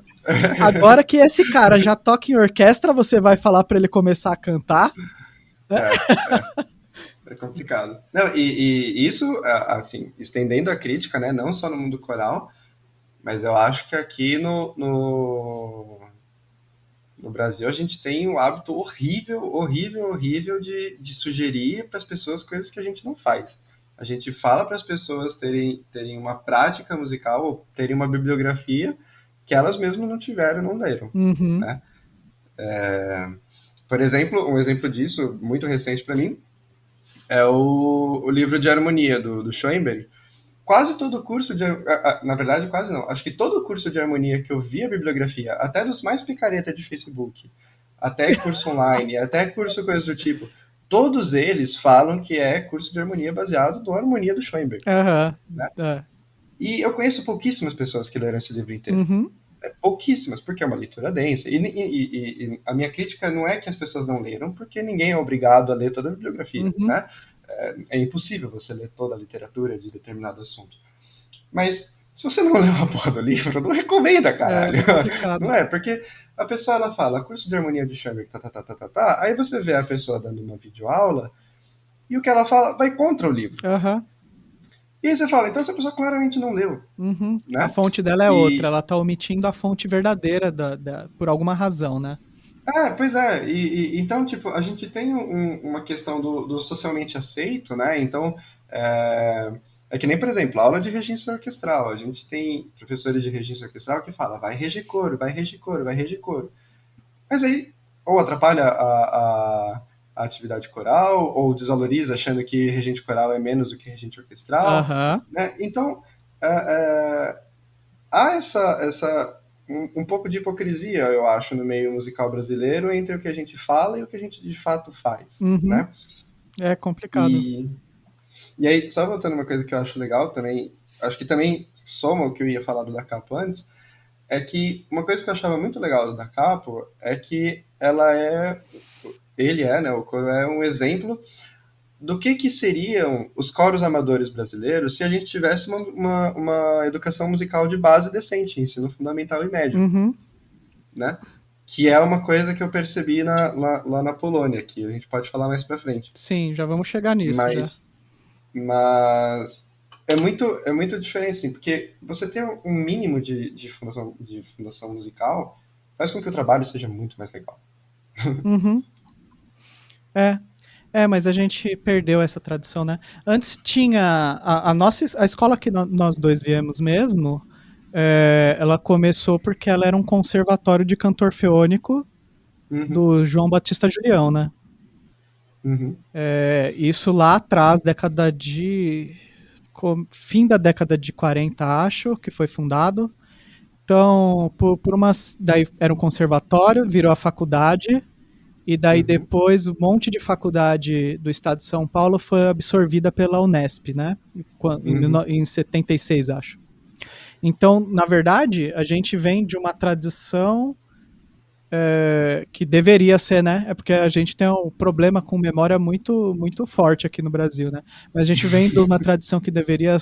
Agora que esse cara já toca em orquestra, você vai falar para ele começar a cantar? É, é complicado. Não, e isso, assim, estendendo a crítica, né? Não só no mundo coral, mas eu acho que aqui no Brasil a gente tem um hábito horrível, horrível, horrível de sugerir para as pessoas coisas que a gente não faz. A gente fala para as pessoas terem uma prática musical ou terem uma bibliografia que elas mesmas não tiveram, não leram, Uhum. né? Por exemplo, um exemplo disso, muito recente para mim, é o livro de harmonia do Schoenberg, quase todo curso de... Na verdade, quase não. Acho que todo curso de harmonia que eu vi a bibliografia, até dos mais picareta de Facebook, até curso online, até curso coisa do tipo, todos eles falam que é curso de harmonia baseado na harmonia do Schoenberg. Aham. Né? E eu conheço pouquíssimas pessoas que leram esse livro inteiro. Uhum. Pouquíssimas, porque é uma leitura densa. E a minha crítica não é que as pessoas não leram, porque ninguém é obrigado a ler toda a bibliografia, Uhum. né? É impossível você ler toda a literatura de determinado assunto. Mas se você não leu a porra do livro, não recomenda, caralho. Não é? Porque a pessoa, ela fala, curso de harmonia de Schoenberg, aí você vê a pessoa dando uma videoaula, e o que ela fala vai contra o livro. Uhum. E aí você fala, então essa pessoa claramente não leu. Uhum. Né? A fonte dela é outra, ela tá omitindo a fonte verdadeira por alguma razão, né? Pois é. Então, tipo, a gente tem uma questão do socialmente aceito, né? Então, é que nem, por exemplo, aula de regência orquestral. A gente tem professores de regência orquestral que falam, vai reger coro, vai reger coro, vai reger coro. Mas aí, ou atrapalha a atividade coral, ou desvaloriza achando que regente coral é menos do que regente orquestral. Uhum. Né? Então, há essa um pouco de hipocrisia, eu acho, no meio musical brasileiro entre o que a gente fala e o que a gente de fato faz. Uhum. Né? É complicado. E aí, só voltando uma coisa que eu acho legal também, acho que também soma o que eu ia falar do Da Capo antes, é que uma coisa que eu achava muito legal do Da Capo é que né, o coro é um exemplo do que seriam os coros amadores brasileiros se a gente tivesse uma educação musical de base decente, ensino fundamental e médio. Uhum. Né? Que é uma coisa que eu percebi lá na Polônia, que a gente pode falar mais pra frente. Sim, já vamos chegar nisso. Mas é muito diferente, assim, porque você ter um mínimo de fundação musical faz com que o trabalho seja muito mais legal. Uhum. Mas a gente perdeu essa tradição, né? Antes tinha a escola que nós dois viemos mesmo, ela começou porque ela era um conservatório de cantor feônico do João Batista Julião, né? Uhum. Isso lá atrás, fim da década de 40, acho, que foi fundado. Então, daí era um conservatório, virou a faculdade, e daí depois um monte de faculdade do estado de São Paulo foi absorvida pela Unesp, né? Em 76, acho. Então, na verdade, a gente vem de uma tradição que deveria ser, né? É porque a gente tem um problema com memória muito, muito forte aqui no Brasil, né? Mas a gente vem de uma tradição que deveria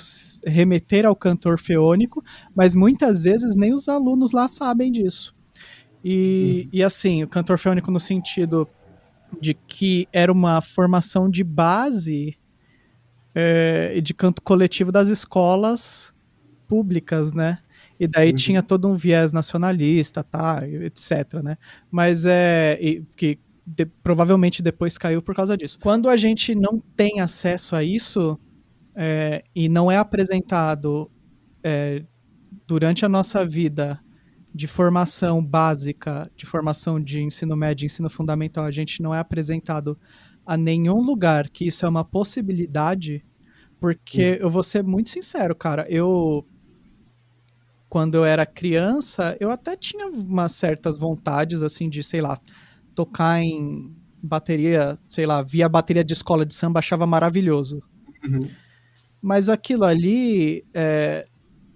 remeter ao cantor feônico, mas muitas vezes nem os alunos lá sabem disso. E assim, o cantor feônico no sentido de que era uma formação de base de canto coletivo das escolas públicas, né? E daí tinha todo um viés nacionalista, etc, né? Mas que provavelmente depois caiu por causa disso. Quando a gente não tem acesso a isso e não é apresentado durante a nossa vida de formação básica, de formação de ensino médio, ensino fundamental, a gente não é apresentado a nenhum lugar que isso é uma possibilidade, porque eu vou ser muito sincero, cara, quando eu era criança, eu até tinha umas certas vontades, assim, de, sei lá, tocar em bateria, sei lá, via bateria de escola de samba, achava maravilhoso. Mas aquilo ali,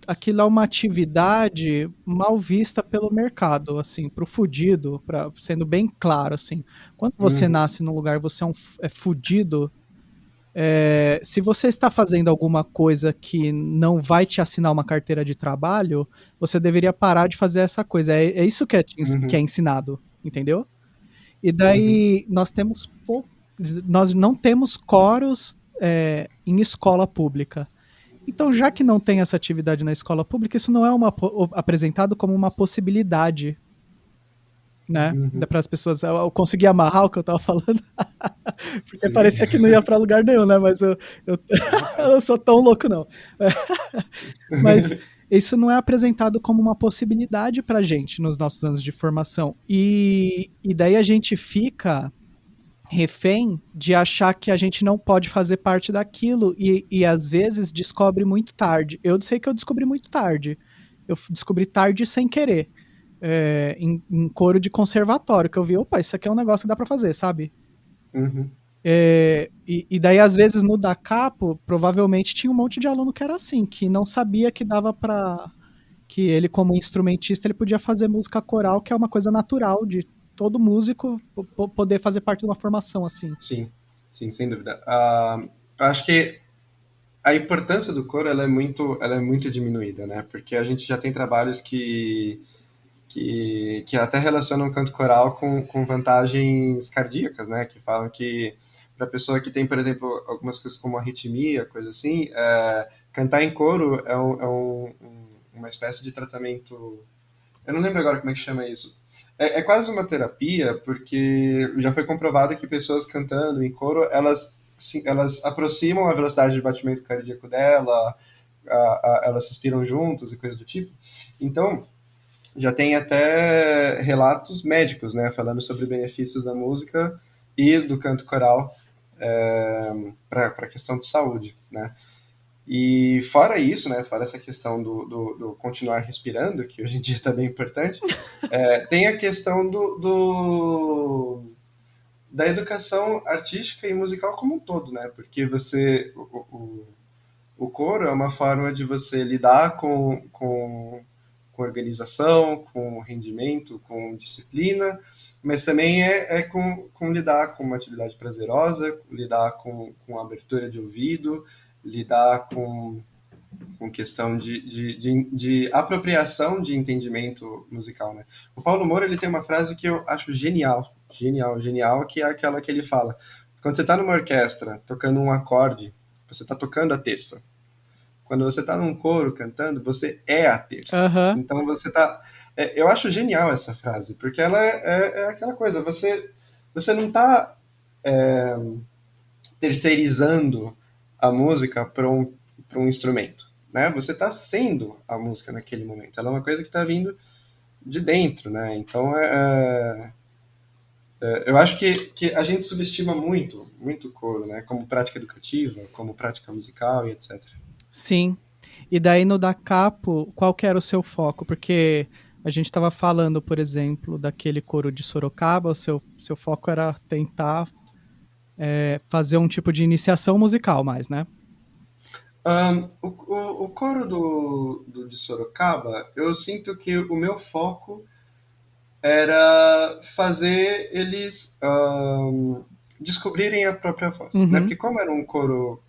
aquilo é uma atividade mal vista pelo mercado, assim, pro fudido, sendo bem claro, assim. Quando você nasce num lugar, você é fudido, se você está fazendo alguma coisa que não vai te assinar uma carteira de trabalho, você deveria parar de fazer essa coisa. É isso que é ensinado, entendeu? E daí nós não temos coros em escola pública. Então, já que não tem essa atividade na escola pública, isso não é apresentado como uma possibilidade, né? Para as pessoas. Eu consegui amarrar o que eu estava falando, porque sim, parecia que não ia para lugar nenhum, né? Mas eu não sou tão louco, não. Mas isso não é apresentado como uma possibilidade para a gente nos nossos anos de formação. E daí a gente fica refém de achar que a gente não pode fazer parte daquilo e às vezes descobre muito tarde. Eu sei que eu descobri muito tarde. Eu descobri tarde sem querer. Em coro de conservatório, que eu vi, opa, isso aqui é um negócio que dá pra fazer, sabe? Uhum. E daí, às vezes, no da Capo, provavelmente tinha um monte de aluno que era assim, que não sabia que dava pra. Que ele, como instrumentista, ele podia fazer música coral, que é uma coisa natural de todo músico poder fazer parte de uma formação assim. Sim, sim, sem dúvida. Eu acho que a importância do coro ela é muito diminuída, né? Porque a gente já tem trabalhos que até relacionam o canto coral com vantagens cardíacas, né? Que falam que para pessoa que tem, por exemplo, algumas coisas como arritmia, coisa assim, cantar em coro uma espécie de tratamento. Eu não lembro agora como é que chama isso. É quase uma terapia, porque já foi comprovado que pessoas cantando em coro, elas aproximam a velocidade de batimento cardíaco dela, elas respiram juntas e coisas do tipo. Então, já tem até relatos médicos, né, falando sobre benefícios da música e do canto coral para a questão de saúde, né. E fora isso, né, fora essa questão do continuar respirando, que hoje em dia está bem importante, tem a questão da educação artística e musical como um todo, né, porque o coro é uma forma de você lidar com organização, com rendimento, com disciplina, mas também com lidar com uma atividade prazerosa, lidar com abertura de ouvido, lidar com questão de apropriação de entendimento musical, né? O Paulo Moura, ele tem uma frase que eu acho genial, genial, genial, que é aquela que ele fala: quando você está numa orquestra tocando um acorde, você está tocando a terça. Quando você está num coro cantando, você é a terça. Aham. Então você está. Eu acho genial essa frase, porque ela é aquela coisa, você não está terceirizando a música para um instrumento, né? Você está sendo a música naquele momento. Ela é uma coisa que está vindo de dentro, né? Então eu acho que a gente subestima muito, muito o coro, né? Como prática educativa, como prática musical e etc. Sim. E daí no da Capo, qual que era o seu foco? Porque a gente estava falando, por exemplo, daquele coro de Sorocaba, o seu foco era tentar fazer um tipo de iniciação musical mais, né? O coro de Sorocaba, eu sinto que o meu foco era fazer eles descobrirem a própria voz, né? Uhum. Porque como era um coro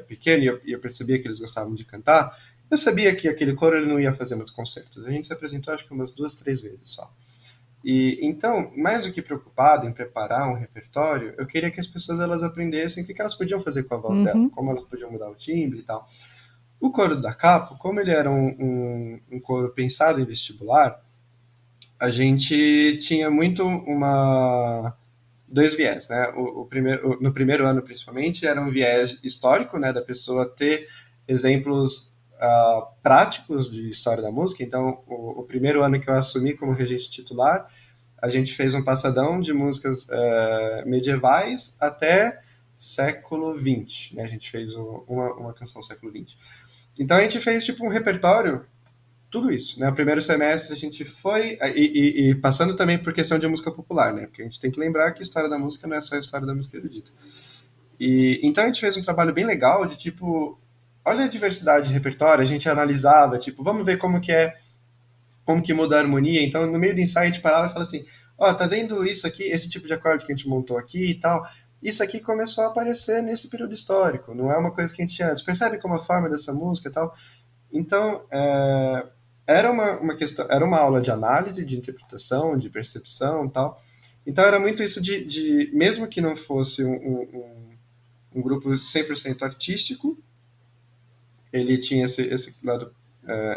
pequeno e eu percebia que eles gostavam de cantar, eu sabia que aquele coro ele não ia fazer muitos concertos. A gente se apresentou acho que umas 2, 3 vezes só. E então, mais do que preocupado em preparar um repertório, eu queria que as pessoas elas aprendessem o que elas podiam fazer com a voz dela, Uhum. como elas podiam mudar o timbre e tal. O coro da Capo, como ele era um coro pensado em vestibular, a gente tinha muito dois viés, né? No primeiro ano, principalmente, era um viés histórico, né, da pessoa ter exemplos práticos de história da música. Então, o primeiro ano que eu assumi como regente titular, a gente fez um passadão de músicas medievais até século XX, né? A gente fez uma canção século XX. Então a gente fez tipo um repertório, tudo isso, né? O primeiro semestre a gente foi e passando também por questão de música popular, né? Porque a gente tem que lembrar que a história da música não é só a história da música erudita. E então a gente fez um trabalho bem legal de tipo, olha a diversidade de repertório, a gente analisava, tipo, vamos ver como que muda a harmonia. Então no meio do ensaio a gente parava e falava assim, ó, tá vendo isso aqui, esse tipo de acorde que a gente montou aqui e tal? Isso aqui começou a aparecer nesse período histórico, não é uma coisa que a gente tinha antes. Percebe como a forma dessa música e tal? Então, era uma questão, era uma aula de análise, de interpretação, de percepção e tal. Então, era muito isso mesmo que não fosse um grupo 100% artístico, ele tinha esse lado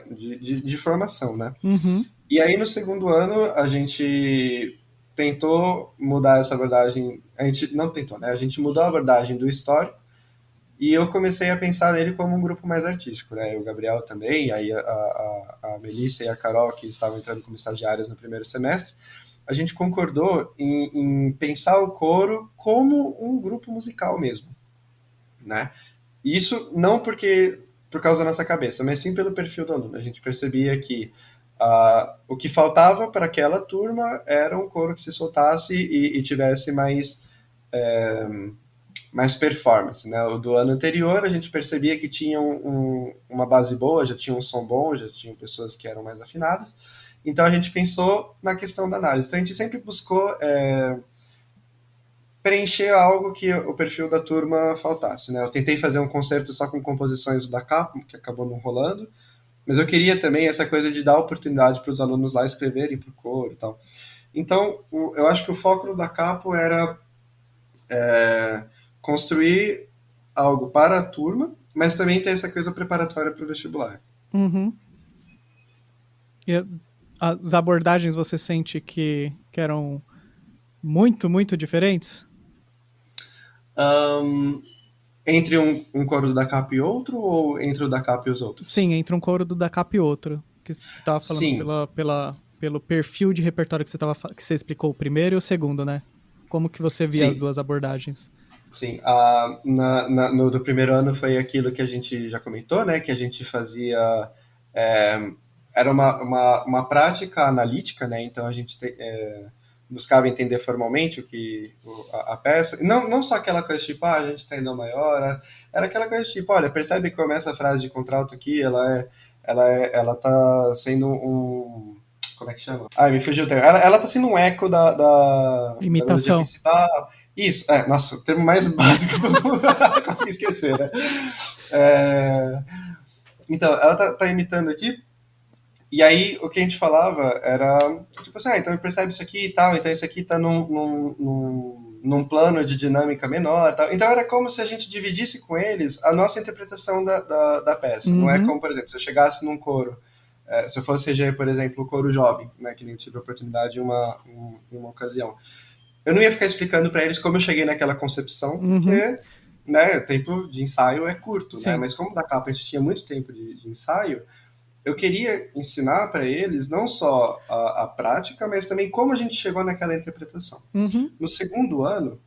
de formação, né? Uhum. E aí, no segundo ano, a gente tentou mudar essa abordagem, a gente não tentou, né? A gente mudou a abordagem do histórico e eu comecei a pensar nele como um grupo mais artístico, né? O Gabriel também, aí a Melissa e a Carol, que estavam entrando como estagiárias no primeiro semestre, a gente concordou em pensar o coro como um grupo musical mesmo, né? E isso não por causa da nossa cabeça, mas sim pelo perfil do aluno. A gente percebia que o que faltava para aquela turma era um coro que se soltasse e tivesse mais performance, né? O do ano anterior a gente percebia que tinha uma base boa, já tinha um som bom, já tinham pessoas que eram mais afinadas. Então a gente pensou na questão da análise. Então a gente sempre buscou preencher algo que o perfil da turma faltasse, né? Eu tentei fazer um concerto só com composições do da capa, que acabou não rolando, mas eu queria também essa coisa de dar oportunidade para os alunos lá escreverem para o coro e tal. Então, eu acho que o foco do da capo era construir algo para a turma, mas também ter essa coisa preparatória para o vestibular. Uhum. E as abordagens você sente que eram muito, muito diferentes? Entre um coro do da capa e outro, ou entre o da capa e os outros? Sim, entre um coro do da capa e outro. Que você estava falando Sim. pelo perfil de repertório que você explicou o primeiro e o segundo, né? Como que você via as duas abordagens? Sim, no do primeiro ano foi aquilo que a gente já comentou, né? Que a gente fazia. Era uma prática analítica, né? Então a gente buscava entender formalmente a peça. Não só aquela coisa tipo, a gente está em Dó maior. Era aquela coisa tipo, olha, percebe que começa a frase de contralto aqui, ela tá sendo um. Como é que chama? Me fugiu o termo. Ela tá sendo um eco da melodia Imitação. principal. Isso, nossa, o termo mais básico do mundo, consegui esquecer, né? Então, ela tá imitando aqui, e aí o que a gente falava era, tipo assim, então percebe isso aqui e tal, então isso aqui tá num plano de dinâmica menor tal. Então era como se a gente dividisse com eles a nossa interpretação da peça. Não é como, por exemplo, se eu chegasse num coro, se eu fosse reger, por exemplo, o coro jovem, né, que nem eu tive a oportunidade em uma ocasião. Eu não ia ficar explicando para eles como eu cheguei naquela concepção, porque né, o tempo de ensaio é curto, né? Mas como da capa a gente tinha muito tempo de ensaio, eu queria ensinar para eles não só a prática, mas também como a gente chegou naquela interpretação. No segundo ano,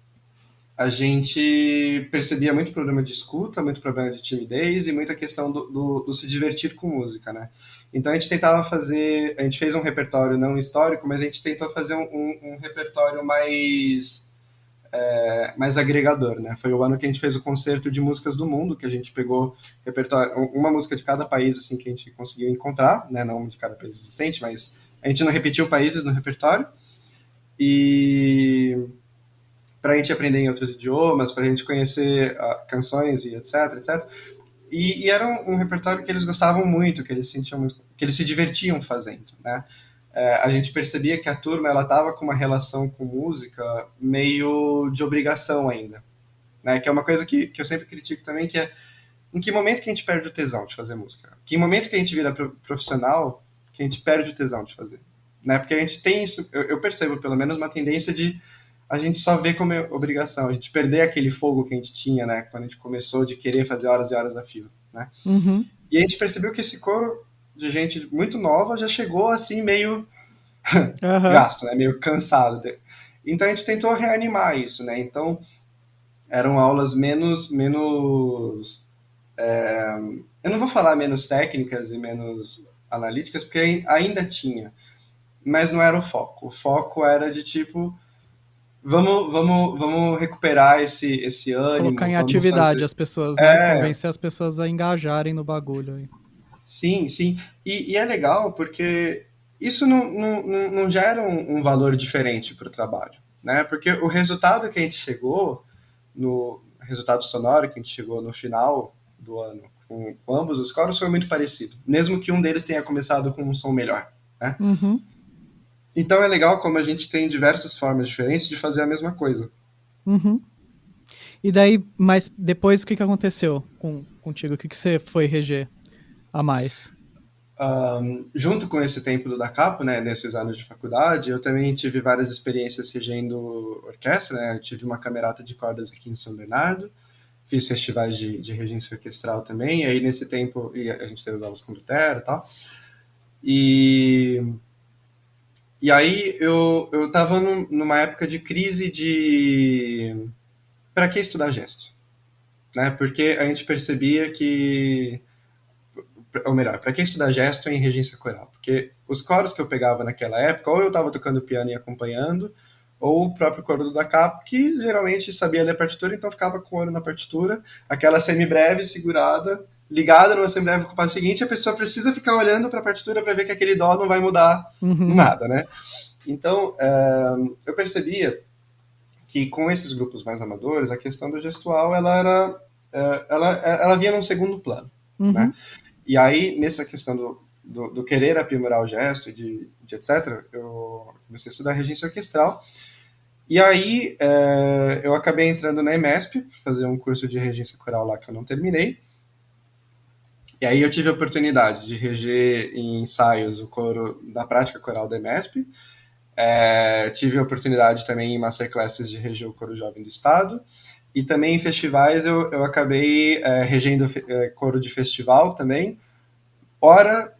a gente percebia muito problema de escuta, muito problema de timidez e muita questão do se divertir com música, né? Então a gente fez um repertório não histórico, mas a gente tentou fazer um repertório mais agregador, né? Foi o ano que a gente fez o concerto de músicas do mundo, que a gente pegou repertório, uma música de cada país, assim, que a gente conseguiu encontrar, né? Não de cada país existente, mas a gente não repetiu países no repertório. E para a gente aprender em outros idiomas, para a gente conhecer canções e etc, etc. E era um repertório que eles gostavam muito, que eles sentiam muito, que eles se divertiam fazendo, né? A gente percebia que a turma ela estava com uma relação com música meio de obrigação ainda, né? Que é uma coisa que eu sempre critico também, que é em que momento que a gente perde o tesão de fazer música? Em que momento que a gente vira profissional que a gente perde o tesão de fazer? Né? Porque a gente tem isso, eu percebo pelo menos uma tendência de a gente só ver como obrigação, a gente perder aquele fogo que a gente tinha, né? Quando a gente começou de querer fazer horas e horas a fio, né? E a gente percebeu que esse coro de gente muito nova já chegou assim meio gasto, né? Meio cansado. Então a gente tentou reanimar isso, né? Então eram aulas menos eu não vou falar menos técnicas e menos analíticas, porque ainda tinha, mas não era o foco. O foco era de tipo, vamos recuperar esse ânimo. Colocar em vamos atividade fazer... as pessoas, né? Convencer as pessoas a engajarem no bagulho aí. Sim. E é legal porque isso não gera um valor diferente para o trabalho, né? Porque o resultado que a gente chegou, no resultado sonoro que a gente chegou no final do ano com ambos os coros foi muito parecido, mesmo que um deles tenha começado com um som melhor, né? Então é legal como a gente tem diversas formas diferentes de fazer a mesma coisa. E daí, mas depois o que aconteceu contigo? O que você foi reger a mais? Junto com esse tempo do Da Capo, né, nesses anos de faculdade, eu também tive várias experiências regendo orquestra, né? Eu tive uma camerata de cordas aqui em São Bernardo, fiz festivais de regência orquestral também, e aí nesse tempo a gente teve as aulas com Lutero e tal, e E aí eu tava numa época de crise de para que estudar gesto, né? Porque a gente percebia que, ou melhor, para que estudar gesto em regência coral? Porque os coros que eu pegava naquela época, ou eu estava tocando piano e acompanhando, ou o próprio coro do da capo, que geralmente sabia ler a partitura, então ficava com o olho na partitura, aquela semibreve segurada, ligada numa semibreve com o compasso seguinte, a pessoa precisa ficar olhando para a partitura para ver que aquele dó não vai mudar Uhum. nada, né? Então, eu percebia que com esses grupos mais amadores, a questão do gestual, ela era, ela vinha num segundo plano, né? Uhum. E aí, nessa questão do querer aprimorar o gesto, de etc., eu comecei a estudar regência orquestral. E aí, eu acabei entrando na EMESP, fazer um curso de regência coral lá que eu não terminei. E aí eu tive a oportunidade de reger em ensaios o coro da prática coral da EMESP. Tive a oportunidade também em masterclasses de reger o coro jovem do estado. E também em festivais eu acabei regendo coro de festival também. Ora,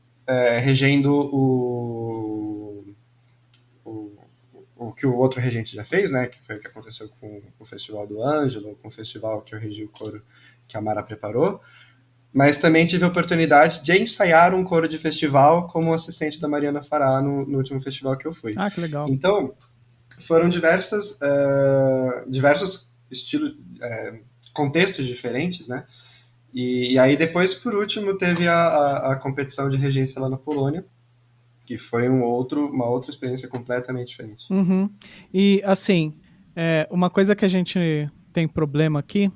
regendo o, o que o outro regente já fez, né? Que foi o que aconteceu com o Festival do Ângelo, com o festival que eu regi o coro que a Mara preparou. Mas também tive a oportunidade de ensaiar um coro de festival como assistente da Mariana Fará no último festival que eu fui. Ah, que legal. Então, foram diversos estilos, contextos diferentes, né? E aí depois, por último, teve a competição de regência lá na Polônia, que foi uma outra experiência completamente diferente. Uhum. E, assim, uma coisa que a gente tem problema aqui,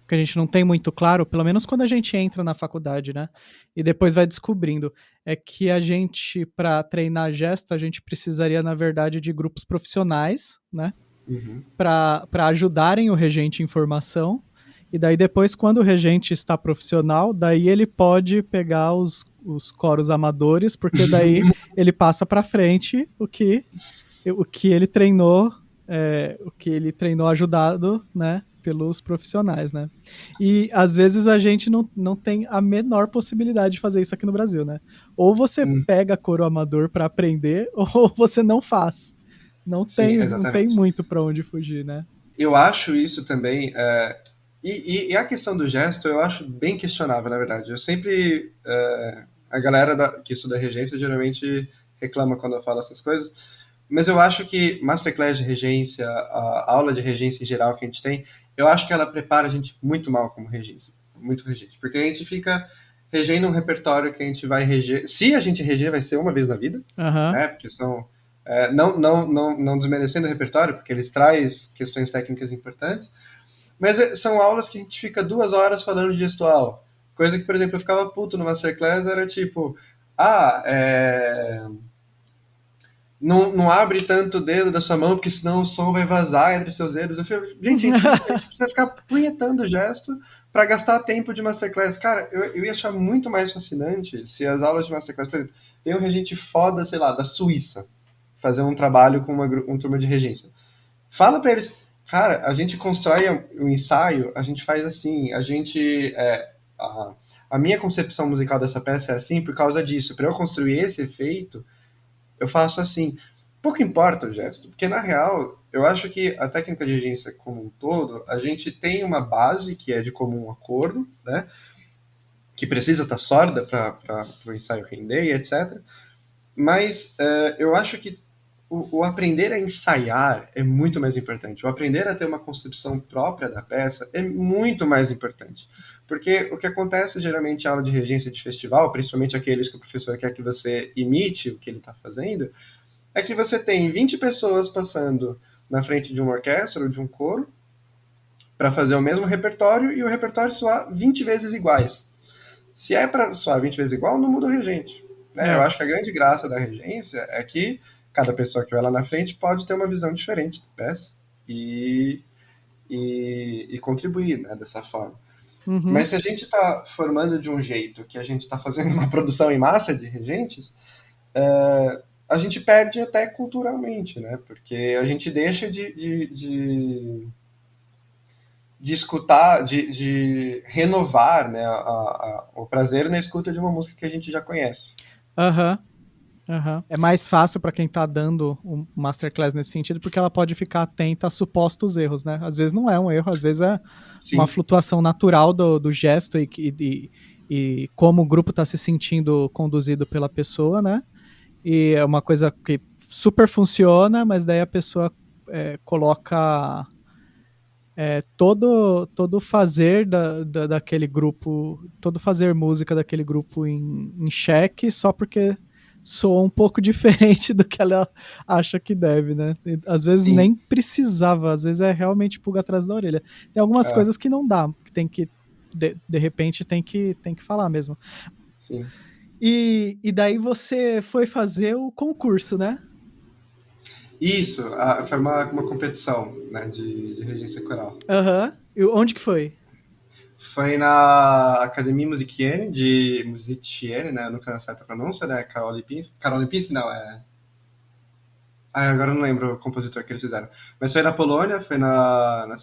que a gente não tem muito claro, pelo menos quando a gente entra na faculdade, né? E depois vai descobrindo, é que a gente, para treinar gesto, a gente precisaria, na verdade, de grupos profissionais, né? Uhum. Para ajudarem o regente em formação. E daí depois, quando o regente está profissional, daí ele pode pegar os coros amadores, porque daí ele passa para frente o que ele treinou, o que ele treinou ajudado, né, pelos profissionais, né? E às vezes a gente não tem a menor possibilidade de fazer isso aqui no Brasil, né? Ou você pega coro amador para aprender, ou você não faz. Sim, Não tem exatamente. muito para onde fugir, né? Eu acho isso também. E a questão do gesto eu acho bem questionável, na verdade. Eu sempre. A galera que estuda regência geralmente reclama quando eu falo essas coisas, mas eu acho que Masterclass de regência, a aula de regência em geral que a gente tem, eu acho que ela prepara a gente muito mal como regência. Muito regente. Porque a gente fica regendo um repertório que a gente vai reger. Se a gente reger, vai ser uma vez na vida, Aham. né? Porque são não desmerecendo o repertório, porque eles trazem questões técnicas importantes, mas são aulas que a gente fica 2 horas falando de gestual. Coisa que, por exemplo, eu ficava puto no Masterclass, era tipo, não abre tanto o dedo da sua mão, porque senão o som vai vazar entre seus dedos. Eu falei, gente, a gente precisa ficar punhetando o gesto para gastar tempo de Masterclass. Cara, eu ia achar muito mais fascinante se as aulas de Masterclass, por exemplo, tem um regente foda, sei lá, da Suíça, fazer um trabalho com uma turma de regência. Fala para eles, cara, a gente constrói o ensaio, a gente faz assim, a minha concepção musical dessa peça é assim por causa disso. Para eu construir esse efeito, eu faço assim. Pouco importa o gesto, porque na real, eu acho que a técnica de regência como um todo, a gente tem uma base que é de comum acordo, né? Que precisa estar sólida para o ensaio render e etc. Mas eu acho que o aprender a ensaiar é muito mais importante. O aprender a ter uma concepção própria da peça é muito mais importante. Porque o que acontece geralmente em aula de regência de festival, principalmente aqueles que o professor quer que você imite o que ele está fazendo, é que você tem 20 pessoas passando na frente de uma orquestra ou de um coro para fazer o mesmo repertório e o repertório soar 20 vezes iguais. Se é para soar 20 vezes igual, não muda o regente. Né? Eu acho que a grande graça da regência é que cada pessoa que vai lá na frente pode ter uma visão diferente da peça e contribuir, né, dessa forma. Uhum. Mas se a gente está formando de um jeito que a gente está fazendo uma produção em massa de regentes, a gente perde até culturalmente, né? Porque a gente deixa de escutar, de renovar, né, o prazer na escuta de uma música que a gente já conhece. Aham. Uhum. É mais fácil para quem tá dando um masterclass nesse sentido, porque ela pode ficar atenta a supostos erros, né? Às vezes não é um erro, às vezes é uma Sim, flutuação natural do gesto e como o grupo tá se sentindo conduzido pela pessoa, né? E é uma coisa que super funciona, mas daí a pessoa coloca todo fazer daquele grupo, todo fazer música daquele grupo em xeque só porque soa um pouco diferente do que ela acha que deve, né? E, às vezes sim. nem precisava, às vezes é realmente pulga atrás da orelha. Tem algumas É, coisas que não dá, que tem que, de repente, tem que falar mesmo. sim. E daí você foi fazer o concurso, né? Isso, foi uma competição, né, de regência coral. Aham. E onde que foi? Foi na Academia Musiciene, né, eu nunca acerto a pronúncia, né, Karol Lipinski não, agora eu não lembro o compositor que eles fizeram. Mas foi na Polônia, foi na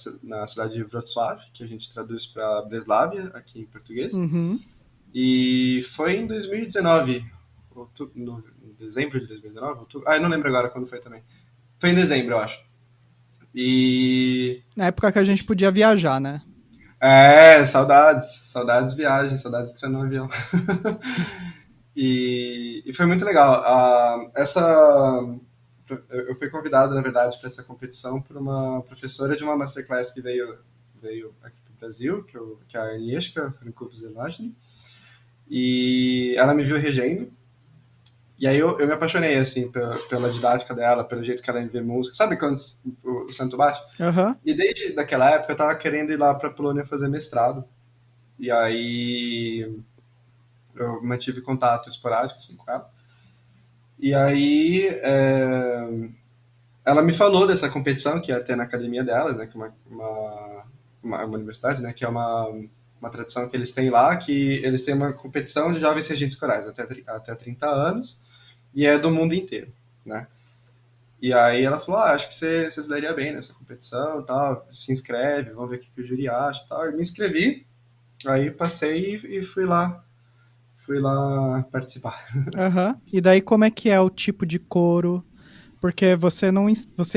cidade de Wrocław, que a gente traduz para Breslávia, aqui em português. Uhum. E foi em 2019, no dezembro de 2019, outubro. Eu não lembro agora quando foi também. Foi em dezembro, eu acho. E. Na época que a gente podia viajar, né? Saudades viagens, saudades de entrar no avião. E foi muito legal. Eu fui convidado, na verdade, para essa competição por uma professora de uma masterclass que veio aqui para o Brasil, que é a Agnieszka Frankowicz-Zelazny, e ela me viu regendo. E aí eu me apaixonei, assim, pela didática dela, pelo jeito que ela vê música. Sabe quando o santo bate? Aham. E desde daquela época eu tava querendo ir lá pra Polônia fazer mestrado. E aí eu mantive contato esporádico, assim, com ela. E aí ela me falou dessa competição que ia ter na academia dela, né, que é uma universidade, né, que é uma tradição que eles têm lá, que eles têm uma competição de jovens regentes corais até 30 anos, e é do mundo inteiro, né? E aí ela falou, acho que você se daria bem nessa competição, tal, se inscreve, vamos ver o que o júri acha, tal. Eu me inscrevi, aí passei e fui lá participar. Aham. E daí como é que é o tipo de coro? Porque você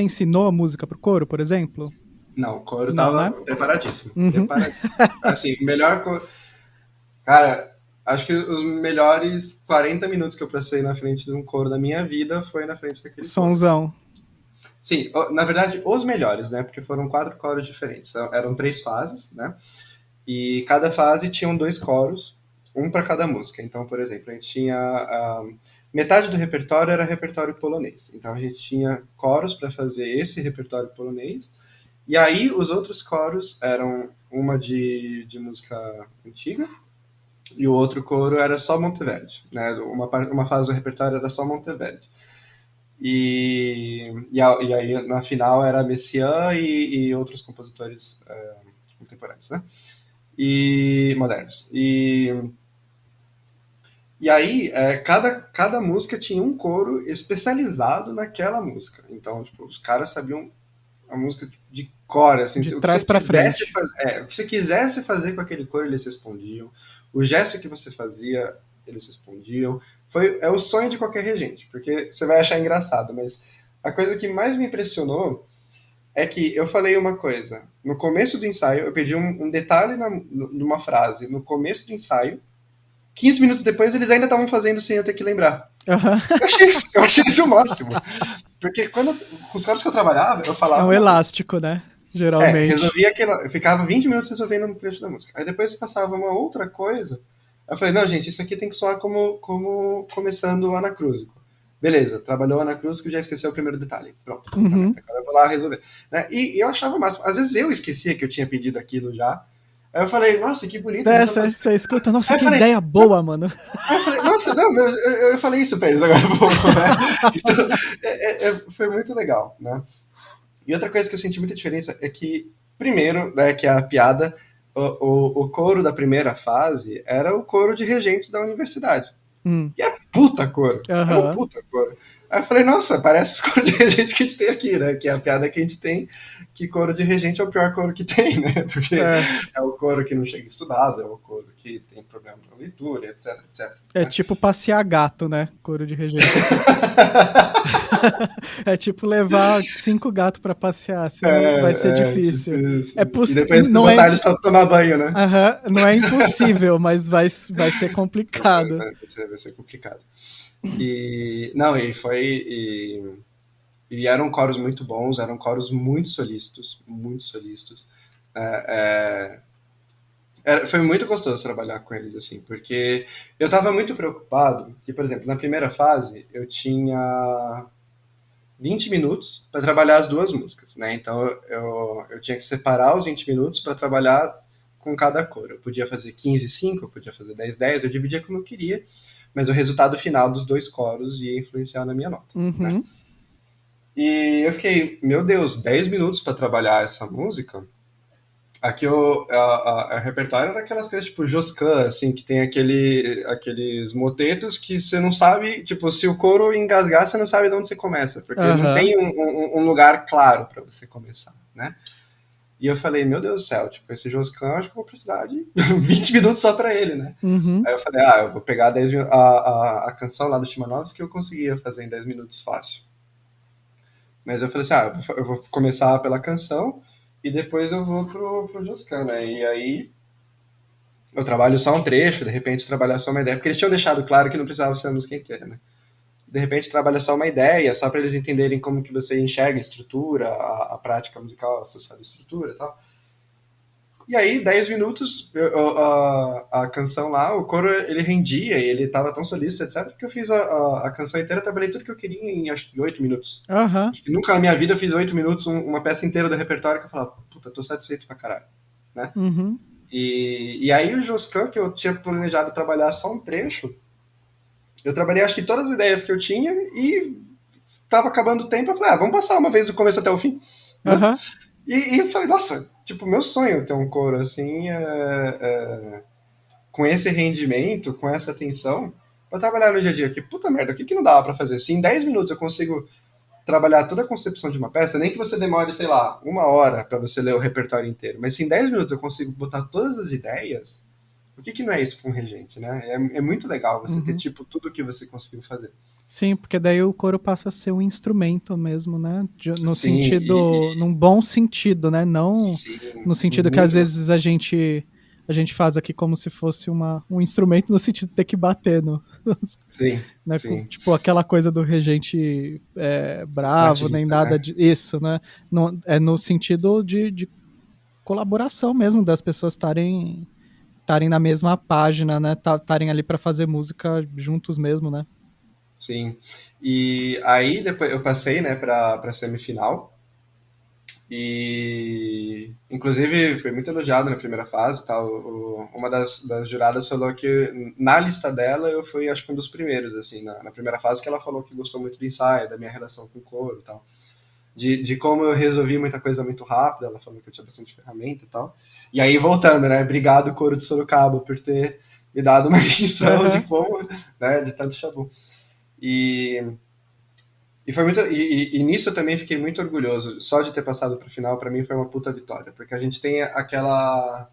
ensinou a música pro coro, por exemplo? Não, o coro Não, tava né? preparadíssimo, Uhum. preparadíssimo. Assim, melhor coro... Cara, acho que os melhores 40 minutos que eu passei na frente de um coro da minha vida foi na frente daquele coro, assim. Sonzão. Sim, na verdade, os melhores, né? Porque foram 4 coros diferentes. Eram 3 fases, né? E cada fase tinham 2 coros, um para cada música. Então, por exemplo, a gente tinha metade do repertório era repertório polonês. Então a gente tinha coros para fazer esse repertório polonês. E aí os outros coros eram uma de música antiga e o outro coro era só Monteverdi, né? Uma fase do repertório era só Monteverdi. E aí na final era Messiaen e outros compositores contemporâneos, né? E modernos. E aí, cada música tinha um coro especializado naquela música. Então, tipo, os caras sabiam a música de cor, assim, De o que você trás pra quisesse frente. fazer, o que você quisesse fazer com aquele coro, eles respondiam. O gesto que você fazia, eles respondiam. É o sonho de qualquer regente, porque você vai achar engraçado, mas a coisa que mais me impressionou é que eu falei uma coisa. No começo do ensaio, eu pedi um detalhe numa frase. No começo do ensaio, 15 minutos depois, eles ainda estavam fazendo sem eu ter que lembrar. Aham. Eu achei isso o máximo. Porque com os caras que eu trabalhava, eu É falava um uma coisa. elástico, né? Geralmente. Resolvia aquela. Eu ficava 20 minutos resolvendo um trecho da música. Aí depois passava uma outra coisa. Eu falei, não, gente, isso aqui tem que soar como começando o anacrúsico. Beleza, trabalhou o anacrúsico e já esqueceu o primeiro detalhe. Pronto, puta Uhum. merda, agora eu vou lá resolver. Né? E eu achava o máximo. Às vezes eu esquecia que eu tinha pedido aquilo já. Aí eu falei, nossa, que bonito. Você escuta, nossa, Aí eu que falei, ideia boa, mano. Aí eu falei, nossa, não, eu falei isso pra eles agora há pouco, né? Então, foi muito legal, né? E outra coisa que eu senti muita diferença é que, primeiro, né, que é a piada, o coro da primeira fase era o coro de regentes da universidade. Hum. E é puta coro. É um Aham. puta coro. Aí eu falei, nossa, parece os coros de regente que a gente tem aqui, né? Que é a piada que a gente tem, que coro de regente é o pior coro que tem, né? Porque É, é o coro que não chega estudado, é o coro que tem problema na leitura, etc, etc. é Né? tipo passear gato, né? Couro de regente aqui. É tipo levar 5 gatos pra passear, senão vai ser Tipo difícil. isso. É E poss... depois não é, botar eles pra tomar banho, né? aham, não é impossível, mas vai ser complicado. Vai ser complicado. E não, e foi. E eram coros muito bons, eram coros muito solícitos, muito solícitos. Foi muito gostoso trabalhar com eles, assim, porque eu estava muito preocupado que, por exemplo, na primeira fase eu tinha 20 minutos para trabalhar as duas músicas, né? Então eu tinha que separar os 20 minutos para trabalhar com cada cor. Eu podia fazer 15-5, eu podia fazer 10-10, eu dividia como eu queria, mas o resultado final dos dois coros ia influenciar na minha nota, né? Uhum. E eu fiquei, meu Deus, 10 minutos para trabalhar essa música. Aqui o repertório era aquelas coisas tipo Josquin, assim, que tem aqueles motetos que você não sabe, tipo, se o coro engasgar, você não sabe de onde você começa, porque não Aham. tem um lugar claro para você começar, né? E eu falei, meu Deus do céu, tipo, esse Josquin, acho que eu vou precisar de 20 minutos só para ele, né? Uhum. Aí eu falei, eu vou pegar 10 a canção lá do Chimanovski que eu conseguia fazer em 10 minutos fácil. Mas eu falei assim, eu vou começar pela canção e depois eu vou pro Joscan, né? E aí eu trabalho só um trecho, de repente trabalhar só uma ideia, porque eles tinham deixado claro que não precisava ser a música inteira, né? De repente trabalha só uma ideia, só para eles entenderem como que você enxerga a estrutura, a prática musical associada à estrutura e tal. E aí, 10 minutos, a canção lá, o coro ele rendia, e ele tava tão solícito, etc, que eu fiz a canção inteira, trabalhei tudo que eu queria em acho que 8 minutos. Aham. Acho que nunca na minha vida eu fiz 8 minutos uma peça inteira do repertório que eu falava, puta, tô satisfeito pra caralho, né? Uhum. E aí o Joscan, que eu tinha planejado trabalhar só um trecho, eu trabalhei acho que todas as ideias que eu tinha e tava acabando o tempo, eu falei, vamos passar uma vez do começo até o fim, né? Aham. E eu falei, nossa, tipo, meu sonho é ter um coro assim, com esse rendimento, com essa atenção, pra trabalhar no dia a dia. Que puta merda, o que não dava pra fazer? Se em 10 minutos eu consigo trabalhar toda a concepção de uma peça, nem que você demore, sei lá, 1 hora para você ler o repertório inteiro, mas se em 10 minutos eu consigo botar todas as ideias, o que não é isso para um regente, né? É muito legal você ter, Uhum. tipo, tudo o que você conseguiu fazer. Sim, porque daí o coro passa a ser um instrumento mesmo, né? No Sim, sentido, num bom sentido, né? Não sim, no sentido que às muito vezes gostoso. a gente faz aqui como se fosse um instrumento no sentido de ter que bater no, Sim, né? sim. Tipo aquela coisa do regente bravo, nem Extrativista, nada né? de isso, né? No, é no sentido de colaboração mesmo, das pessoas estarem na mesma página, né? Estarem ali para fazer música juntos mesmo, né? Sim. E aí depois eu passei, né, para semifinal. E, inclusive, foi muito elogiado na primeira fase. Tal. Uma das juradas falou que na lista dela eu fui, acho que um dos primeiros, assim, na primeira fase, que ela falou que gostou muito do ensaio, da minha relação com o coro e tal. De como eu resolvi muita coisa muito rápido, ela falou que eu tinha bastante ferramenta e tal. E aí, voltando, né? Obrigado, coro de Sorocaba, por ter me dado uma lição de Uhum. como, né, de tanto chabu. E e foi muito. E nisso eu também fiquei muito orgulhoso. Só de ter passado para o final, para mim foi uma puta vitória. Porque a gente tem aquela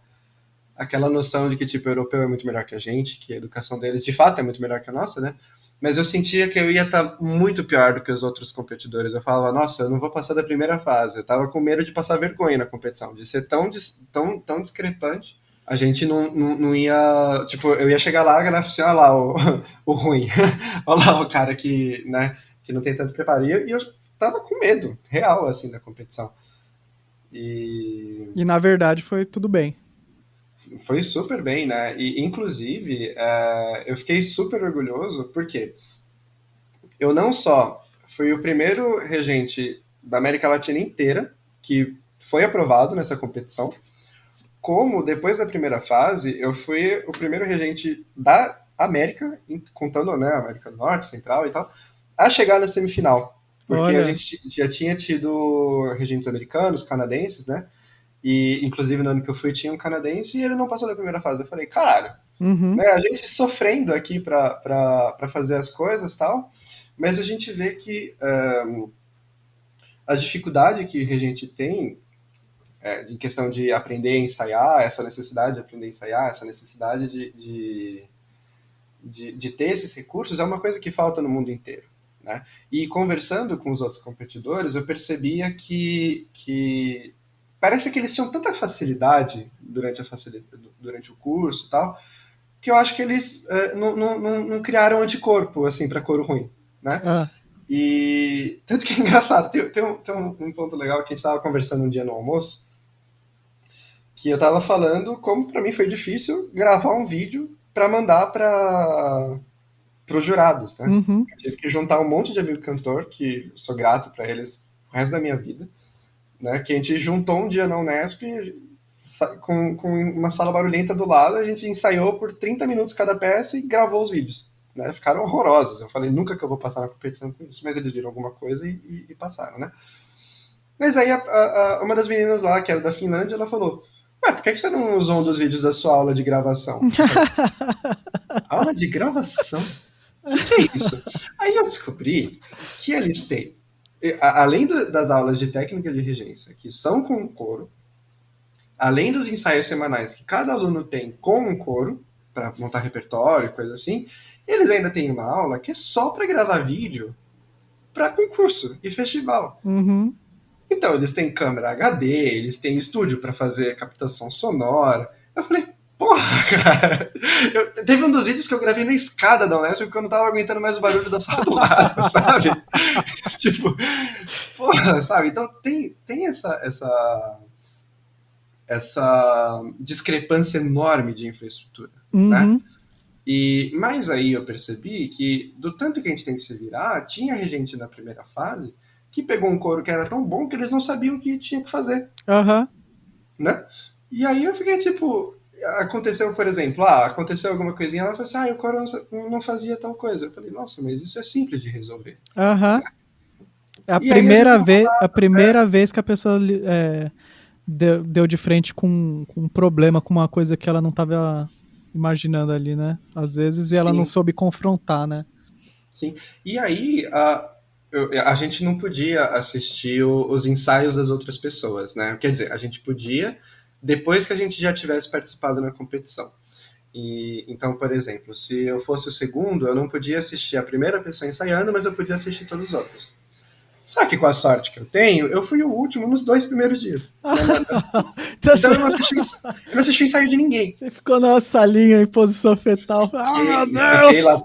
noção de que, tipo, o europeu é muito melhor que a gente, que a educação deles, de fato, é muito melhor que a nossa, né? Mas eu sentia que eu ia estar muito pior do que os outros competidores. Eu falava, nossa, eu não vou passar da primeira fase. Eu tava com medo de passar vergonha na competição, de ser tão discrepante. A gente não ia. Tipo, eu ia chegar lá e falar assim: olha lá o ruim. Olha lá o cara que não tem tanto preparo. E eu tava com medo, real, assim, da competição. E E na verdade foi tudo bem. foi super bem, né? E, inclusive, eu fiquei super orgulhoso porque eu não só fui o primeiro regente da América Latina inteira que foi aprovado nessa competição, como depois da primeira fase, eu fui o primeiro regente da América, contando, né, América do Norte, Central e tal, a chegar na semifinal. Porque a Olha. gente já tinha tido regentes americanos, canadenses, né? E, inclusive, no ano que eu fui, tinha um canadense e ele não passou da primeira fase. Eu falei, caralho, Uhum. né, a gente sofrendo aqui para fazer as coisas e tal, mas a gente vê que a dificuldade que a gente tem em questão de aprender a ensaiar, essa necessidade de aprender a ensaiar, essa necessidade de ter esses recursos é uma coisa que falta no mundo inteiro. Né? E conversando com os outros competidores, eu percebia que parece que eles tinham tanta facilidade durante o curso e tal, que eu acho que eles não criaram anticorpo assim, para coro ruim. Né? E tanto que é engraçado, tem um ponto legal que a gente estava conversando um dia no almoço, que eu estava falando como para mim foi difícil gravar um vídeo para mandar para os jurados, né? Uhum. Eu tive que juntar um monte de amigo cantor, que sou grato para eles o resto da minha vida, né? Que a gente juntou um dia na Unesp com uma sala barulhenta do lado, a gente ensaiou por 30 minutos cada peça e gravou os vídeos. Né? Ficaram horrorosos. Eu falei, nunca que eu vou passar na competição com isso, mas eles viram alguma coisa e passaram, né? Mas aí uma das meninas lá, que era da Finlândia, ela falou, por que você não usou um dos vídeos da sua aula de gravação? Aula de gravação? O que é isso? Aí eu descobri que eles têm, além das aulas de técnica de regência, que são com coro, além dos ensaios semanais que cada aluno tem com um coro, para montar repertório, coisa assim, eles ainda têm uma aula que é só para gravar vídeo para concurso e festival. Uhum. Então, eles têm câmera HD, eles têm estúdio para fazer captação sonora. Eu falei, porra, cara. Teve um dos vídeos que eu gravei na escada da Unesp porque eu não tava aguentando mais o barulho da sala do lado, sabe? Tipo, porra, sabe? Então tem essa discrepância enorme de infraestrutura, né? Mas aí eu percebi que, do tanto que a gente tem que se virar, tinha gente na primeira fase que pegou um coro que era tão bom que eles não sabiam o que tinha que fazer. Uhum. Né? E aí eu fiquei tipo... Aconteceu, por exemplo, aconteceu alguma coisinha, ela falou assim, o coro não fazia tal coisa. Eu falei, nossa, mas isso é simples de resolver. Uhum. É a primeira vez que a pessoa deu de frente com um problema, com uma coisa que ela não estava imaginando ali, né? Às vezes, e ela não soube confrontar, né? Sim. E aí, a gente não podia assistir os ensaios das outras pessoas, né? Quer dizer, a gente podia depois que a gente já tivesse participado na competição. Então, por exemplo, se eu fosse o segundo, eu não podia assistir a primeira pessoa ensaiando, mas eu podia assistir todos os outros. Só que com a sorte que eu tenho, eu fui o último nos 2 primeiros dias. Então eu não assisti o ensaio de ninguém. Você ficou na salinha em posição fetal. Meu Deus! Fiquei lá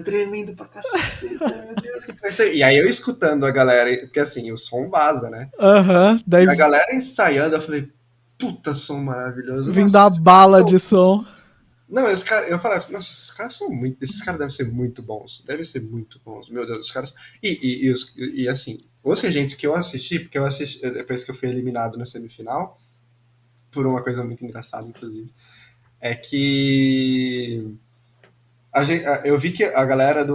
tremendo pra cacete. Meu Deus, que vai ser? E aí eu escutando a galera, porque assim, o som vaza, né? Daí... E a galera ensaiando, eu falei, puta som maravilhoso. Vim dar bala de som. Não, eu falava, nossa, esses caras são muito. Esses caras devem ser muito bons. Devem ser muito bons. Meu Deus, os caras. E assim, os regentes que eu assisti, porque eu assisti depois que eu fui eliminado na semifinal, por uma coisa muito engraçada, inclusive, é que eu vi que a galera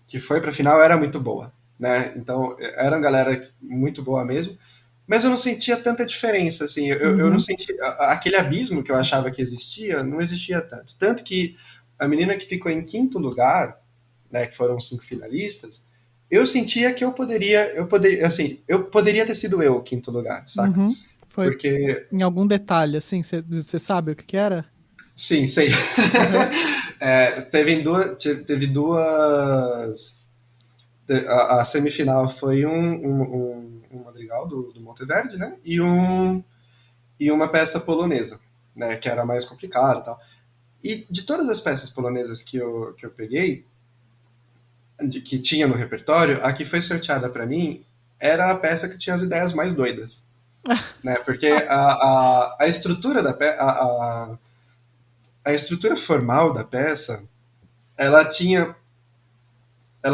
que foi pra final era muito boa, né? Então, era uma galera muito boa mesmo. Mas eu não sentia tanta diferença, assim, eu não sentia, aquele abismo que eu achava que existia, não existia tanto. Tanto que a menina que ficou em 5º lugar, né, que foram 5 finalistas, eu sentia que eu poderia ter sido eu o 5º lugar, saca? Foi porque... em algum detalhe, assim, você sabe o que era? Sim, sei. Teve duas... A semifinal foi um madrigal do Monteverde, né? E uma peça polonesa, né? Que era mais complicada e tal. E de todas as peças polonesas que eu peguei, que tinha no repertório, a que foi sorteada para mim era a peça que tinha as ideias mais doidas. Né? Porque a estrutura da peça... A estrutura formal da peça, ela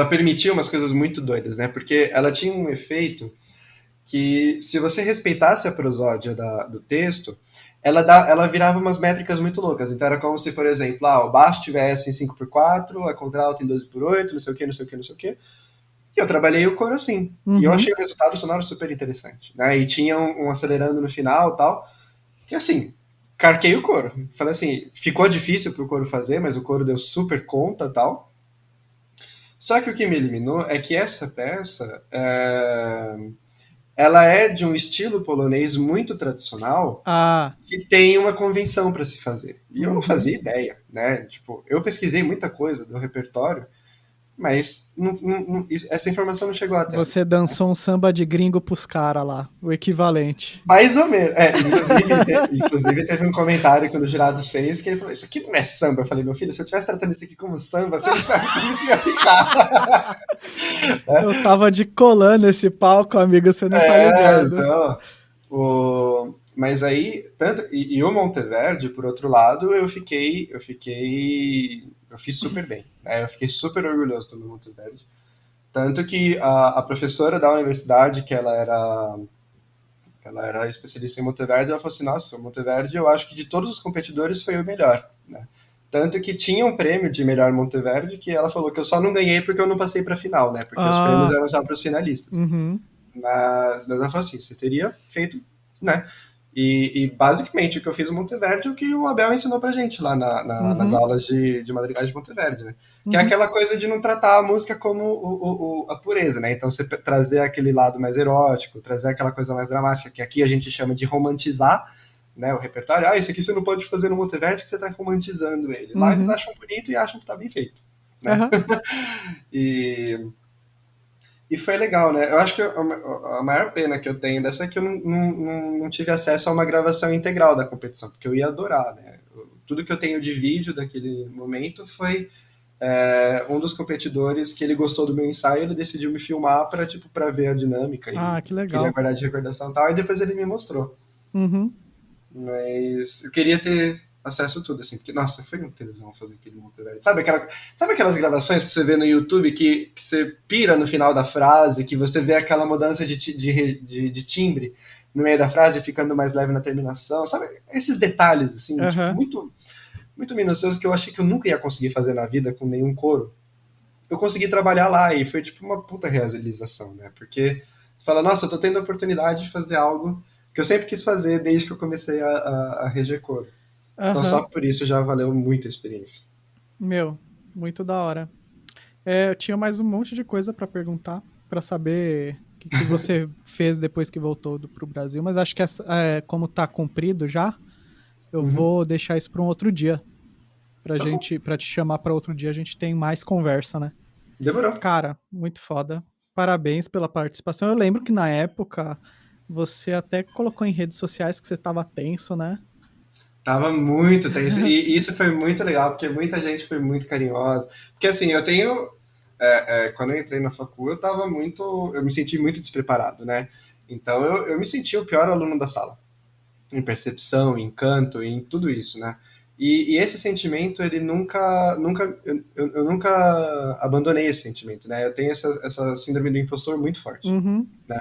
permitia umas coisas muito doidas, né? Porque ela tinha um efeito que, se você respeitasse a prosódia do texto, ela virava umas métricas muito loucas. Então era como se, por exemplo, o baixo tivesse em 5/4, a contralto em 12/8, não sei o que. E eu trabalhei o coro assim. E eu achei o resultado sonoro super interessante. Né? E tinha um acelerando no final e tal, que assim, carquei o coro. Falei assim, ficou difícil pro coro fazer, mas o coro deu super conta e tal. Só que o que me eliminou é que essa peça, ela é de um estilo polonês muito tradicional, Ah, que tem uma convenção para se fazer. E eu não uhum. fazia ideia, né? Tipo, eu pesquisei muita coisa do repertório, mas essa informação não chegou até mim. Você dançou um samba de gringo pros caras lá, o equivalente. Mais ou menos. Inclusive teve um comentário que o jurado fez que ele falou: Isso aqui não é samba. Eu falei: Meu filho, se eu estivesse tratando isso aqui como samba, você não sabe como isso ia ficar. Eu tava de colã nesse palco, amigo, você não tá ligado. Então, mas aí, e o Monteverdi, por outro lado, eu fiz super bem, né? Eu fiquei super orgulhoso do meu Monteverdi. Tanto que a professora da universidade, que ela era especialista em Monteverdi, ela falou assim, nossa, o Monteverdi eu acho que de todos os competidores foi o melhor, né? Tanto que tinha um prêmio de melhor Monteverdi que ela falou que eu só não ganhei porque eu não passei para a final, né? Porque os prêmios Ah, eram só para os finalistas. uhum, Mas ela falou assim, você teria feito, né? E basicamente o que eu fiz no Monteverdi é o que o Abel ensinou pra gente lá nas uhum, aulas de madrigal de Monteverdi, né? Que é uhum, aquela coisa de não tratar a música como a pureza, né? Então você trazer aquele lado mais erótico, trazer aquela coisa mais dramática, que aqui a gente chama de romantizar, né, o repertório. Ah, esse aqui você não pode fazer no Monteverdi que você tá romantizando ele. Lá eles uhum, acham bonito e acham que tá bem feito, né? aham, E e foi legal, né? Eu acho que a maior pena que eu tenho dessa é que eu não tive acesso a uma gravação integral da competição, porque eu ia adorar, né? Tudo que eu tenho de vídeo daquele momento foi um dos competidores que ele gostou do meu ensaio, ele decidiu me filmar para tipo, para ver a dinâmica ah, e que queria legal. guardar de recordação e tal, e depois ele me mostrou. Uhum, Mas eu queria ter acesso a tudo, assim, porque, nossa, foi um tesão fazer aquele Monteverdi. Sabe aquelas gravações que você vê no YouTube que você pira no final da frase, que você vê aquela mudança de timbre no meio da frase, ficando mais leve na terminação? Sabe? Esses detalhes, assim, tipo, aham, muito minuciosos que eu achei que eu nunca ia conseguir fazer na vida com nenhum coro. Eu consegui trabalhar lá e foi, tipo, uma puta realização, né? Porque você fala, nossa, eu tô tendo a oportunidade de fazer algo que eu sempre quis fazer desde que eu comecei a reger coro. Então aham. só por isso já valeu muito a experiência. Meu, muito da hora. É, eu tinha mais um monte de coisa pra perguntar, pra saber o que você fez depois que voltou pro Brasil, mas acho que como tá cumprido já, eu Uhum. vou deixar isso pra um outro dia. Tá bom, Pra te chamar pra outro dia, a gente tem mais conversa, né? demorou. Cara, muito foda. Parabéns pela participação. Eu lembro que na época você até colocou em redes sociais que você tava tenso, né? Tava muito tenso. E isso foi muito legal, porque muita gente foi muito carinhosa. Porque assim, eu tenho. Quando eu entrei na facul, eu tava muito. Eu me senti muito despreparado, né? Então eu me senti o pior aluno da sala. Em percepção, em canto, em tudo isso, né? E esse sentimento, ele eu nunca abandonei esse sentimento, né? Eu tenho essa síndrome do impostor muito forte, Uhum. né?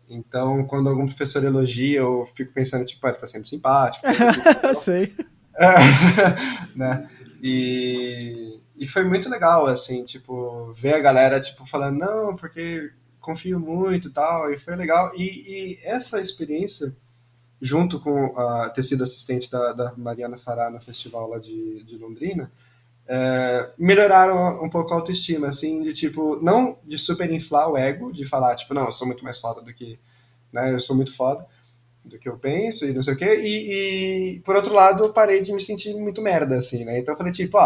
Então, quando algum professor elogia, eu fico pensando, tipo, ele tá sendo simpático, coisa do tipo. Sei. Né? E foi muito legal, assim, tipo, ver a galera, tipo, falando, não, porque confio muito e tal, e foi legal. E essa experiência junto com ter sido assistente da Mariana Fará no festival lá de Londrina, melhoraram um pouco a autoestima, assim, de tipo, não de super inflar o ego, de falar, tipo, não, eu sou muito mais foda do que, né, eu sou muito foda do que eu penso e não sei o quê, e por outro lado, eu parei de me sentir muito merda, assim, né, então eu falei, tipo,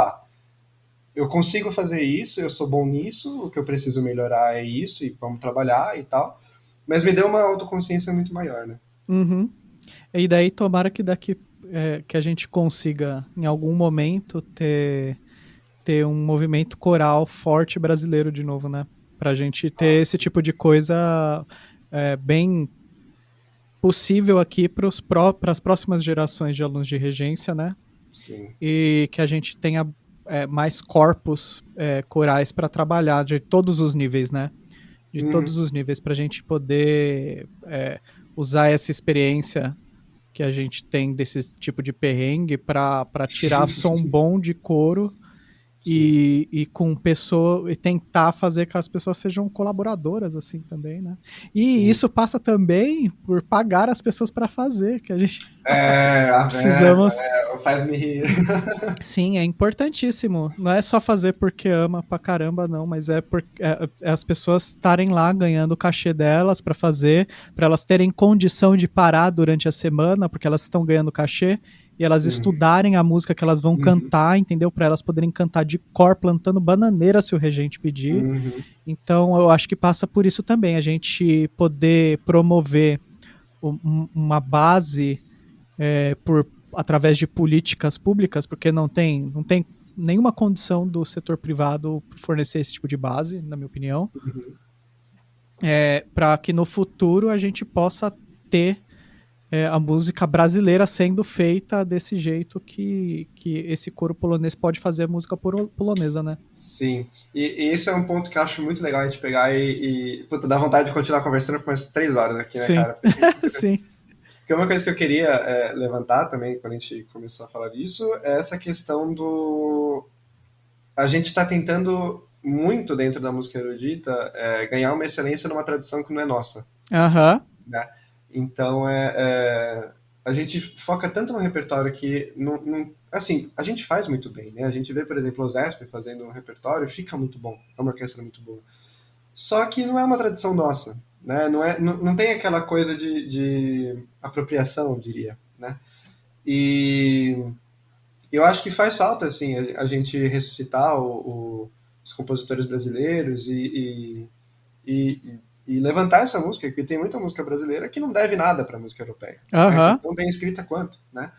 eu consigo fazer isso, eu sou bom nisso, o que eu preciso melhorar é isso, e vamos trabalhar e tal, mas me deu uma autoconsciência muito maior, né. Uhum. E daí tomara que que a gente consiga em algum momento ter um movimento coral forte brasileiro de novo, né? Pra gente ter esse Nossa, tipo de coisa bem possível aqui para as próximas gerações de alunos de regência, né? sim. E que a gente tenha mais corpos corais para trabalhar de todos os níveis, né? De Uhum. todos os níveis, para a gente poder usar essa experiência que a gente tem desse tipo de perrengue para tirar som bom de coro sim. e com pessoa e tentar fazer que as pessoas sejam colaboradoras assim também, né? E Sim. isso passa também por pagar as pessoas para fazer, que a gente A verba, precisamos. faz-me rir. Sim, é importantíssimo. Não é só fazer porque ama pra caramba, não, mas é as pessoas estarem lá ganhando o cachê delas pra fazer, pra elas terem condição de parar durante a semana, porque elas estão ganhando cachê, e elas Uhum, estudarem a música que elas vão uhum, cantar, entendeu? Pra elas poderem cantar de cor, plantando bananeira se o regente pedir. uhum. Então, eu acho que passa por isso também, a gente poder promover uma base por através de políticas públicas, porque não tem nenhuma condição do setor privado fornecer esse tipo de base, na minha opinião, para que no futuro a gente possa ter a música brasileira sendo feita desse jeito que esse coro polonês pode fazer música polonesa, né? Sim, e esse é um ponto que eu acho muito legal a gente pegar puta, dá vontade de continuar conversando por mais 3 horas aqui, né, Sim, cara? Porque sim. uma coisa que eu queria levantar também, quando a gente começou a falar disso, é essa questão do... A gente está tentando muito dentro da música erudita ganhar uma excelência numa tradição que não é nossa, Aham. né? Então, a gente foca tanto no repertório que, assim, a gente faz muito bem, né? A gente vê, por exemplo, o Zesp fazendo um repertório, fica muito bom, é uma orquestra muito boa. Só que não é uma tradição nossa, né? Não tem aquela coisa de apropriação, eu diria, né? E eu acho que faz falta, assim, a gente ressuscitar os compositores brasileiros e levantar essa música, porque tem muita música brasileira que não deve nada para a música europeia, né? Que é Aham. tão bem escrita quanto, né?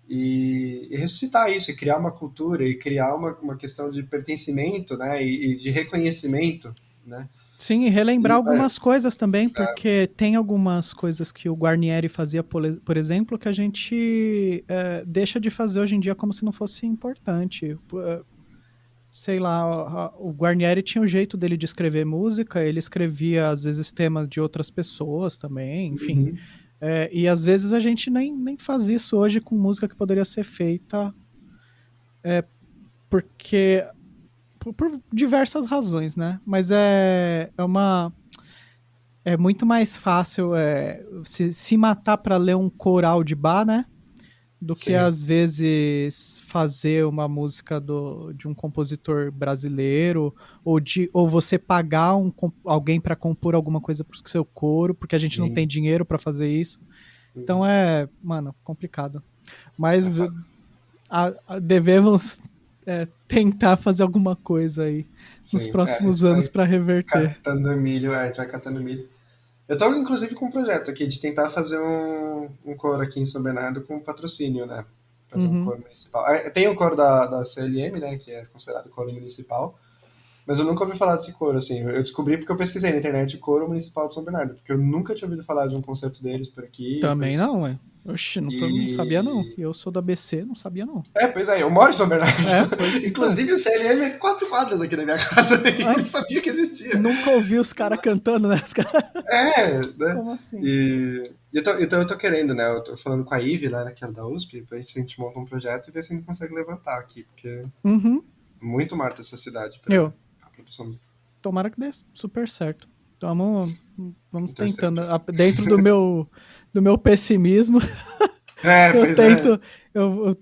E ressuscitar isso, e criar uma cultura, e criar uma questão de pertencimento, né? E de reconhecimento, né? Sim, e relembrar E, algumas coisas também, porque tem algumas coisas que o Guarnieri fazia, por exemplo, que a gente deixa de fazer hoje em dia como se não fosse importante. Sei lá, o Guarnieri tinha o jeito dele de escrever música, ele escrevia às vezes temas de outras pessoas também, enfim. uhum, E às vezes a gente nem faz isso hoje com música que poderia ser feita, porque por diversas razões, né? Mas é muito mais fácil se matar para ler um coral de bar, né? Do que sim, às vezes fazer uma música de um compositor brasileiro ou você pagar alguém para compor alguma coisa para o seu coro, porque a gente não tem sim. dinheiro para fazer isso. Então Uhum, mano, complicado. Mas foda. devemos tentar fazer alguma coisa aí nos Sim, a próximos gente anos vai para reverter. catando milho, a gente vai catando milho. Eu tô, inclusive, com um projeto aqui de tentar fazer um coro aqui em São Bernardo com patrocínio, né? Fazer um Uhum. coro municipal. Tem o coro da CLM, né? Que é considerado coro municipal. Mas eu nunca ouvi falar desse coro, assim. Eu descobri porque eu pesquisei na internet coro municipal de São Bernardo. Porque eu nunca tinha ouvido falar de um concerto deles por aqui. Eu Também conheci. não, ué. Oxi, não sabia não. E. Eu sou do ABC, não sabia não. Pois é, eu moro em São Bernardo. Pois então. Inclusive, o CLM é 4 quadras aqui da minha casa. E eu Ai, não sabia que existia. nunca ouvi os caras cantando, né? Né? Como assim? Então eu tô querendo, né? Eu tô falando com a Ive lá, naquela da USP, pra gente, a gente monta um projeto e ver se a gente consegue levantar aqui, porque é Uhum. muito marta essa cidade Eu, pra produção musical. tomara que dê super certo. Então, vamos Vamos torcer tentando. pra isso. Dentro do meu pessimismo, eu Pois é. tento, eu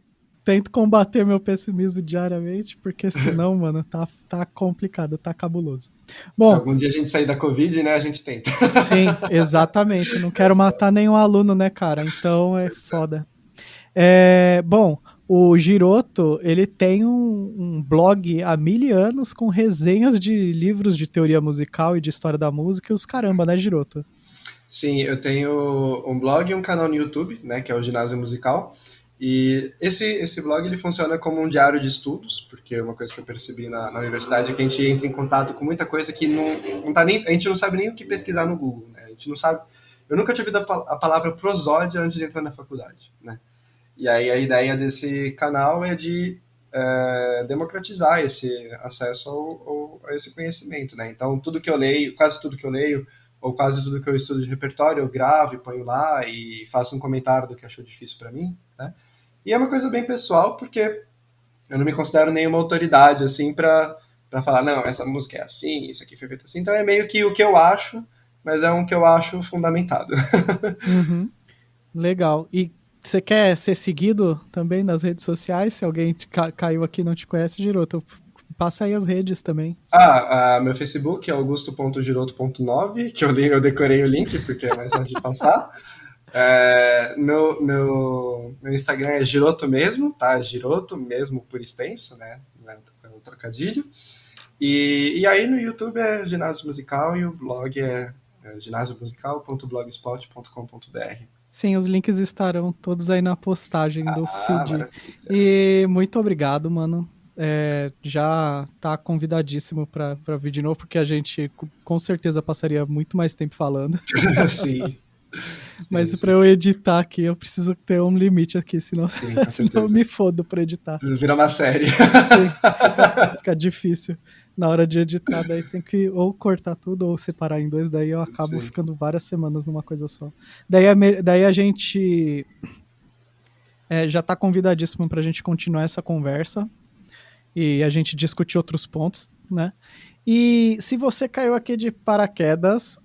tento combater meu pessimismo diariamente, porque senão, mano, tá complicado, tá cabuloso. Se Bom, algum dia a gente sair da Covid, né, a gente tenta. sim, exatamente. Eu não É quero foda. matar nenhum aluno, né, cara? Então é Pois é. foda. Bom, o Giroto, ele tem um blog há 1000 anos com resenhas de livros de teoria musical e de história da música e os caramba, né, Giroto? Sim, eu tenho um blog e um canal no YouTube, né, que é o Ginásio Musical. E esse blog ele funciona como um diário de estudos, porque uma coisa que eu percebi na universidade é que a gente entra em contato com muita coisa que não tá nem, a gente não sabe nem o que pesquisar no Google, né? A gente não sabe. Eu nunca tinha ouvido a palavra prosódia antes de entrar na faculdade, né? E aí a ideia desse canal é de democratizar esse acesso a esse conhecimento, né? Então tudo que eu leio, quase tudo que eu leio, ou quase tudo que eu estudo de repertório, eu gravo e ponho lá e faço um comentário do que achou difícil para mim, né? E é uma coisa bem pessoal, porque eu não me considero nenhuma autoridade, assim, pra falar, não, essa música é assim, isso aqui foi feito assim. Então é meio que o que eu acho, mas é um que eu acho fundamentado. Uhum. Legal. E você quer ser seguido também nas redes sociais? Se alguém caiu aqui e não te conhece, Giroto, passa aí as redes também. Meu Facebook é augusto.giroto.9, que eu decorei o link, porque é mais fácil de passar. Meu Instagram é Giroto mesmo, tá? Giroto mesmo por extenso, né? É um trocadilho. E aí no YouTube é Ginásio Musical e o blog é ginasiumusical.blogspot.com.br. Sim, os links estarão todos aí na postagem do feed. Maravilha. E muito obrigado, mano. Já tá convidadíssimo pra vir de novo, porque a gente com certeza passaria muito mais tempo falando. Sim. Mas pra eu editar aqui, eu preciso ter um limite aqui, senão, Sim, com senão eu certeza. me fodo pra editar. Vira uma série. Sim, fica difícil. Na hora de editar, daí tem que ou cortar tudo ou separar em dois, daí eu acabo Sim. ficando várias semanas numa coisa só. Daí a gente já tá convidadíssimo pra gente continuar essa conversa e a gente discutir outros pontos, né? E se você caiu aqui de paraquedas,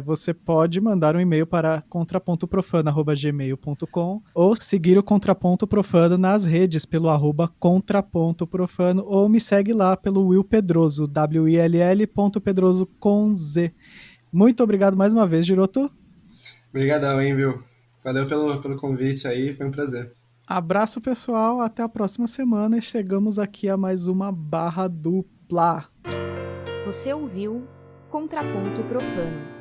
você pode mandar um e-mail para contrapontoprofano@gmail.com ou seguir o Contraponto Profano nas redes pelo @contrapontoprofano ou me segue lá pelo Will Pedroso, WILL.pedroso com Z. Muito obrigado mais uma vez, Giroto. Obrigadão, hein, viu? Valeu pelo convite aí, foi um prazer. Abraço, pessoal. Até a próxima semana e chegamos aqui a mais uma barra dupla. Você ouviu Contraponto Profano.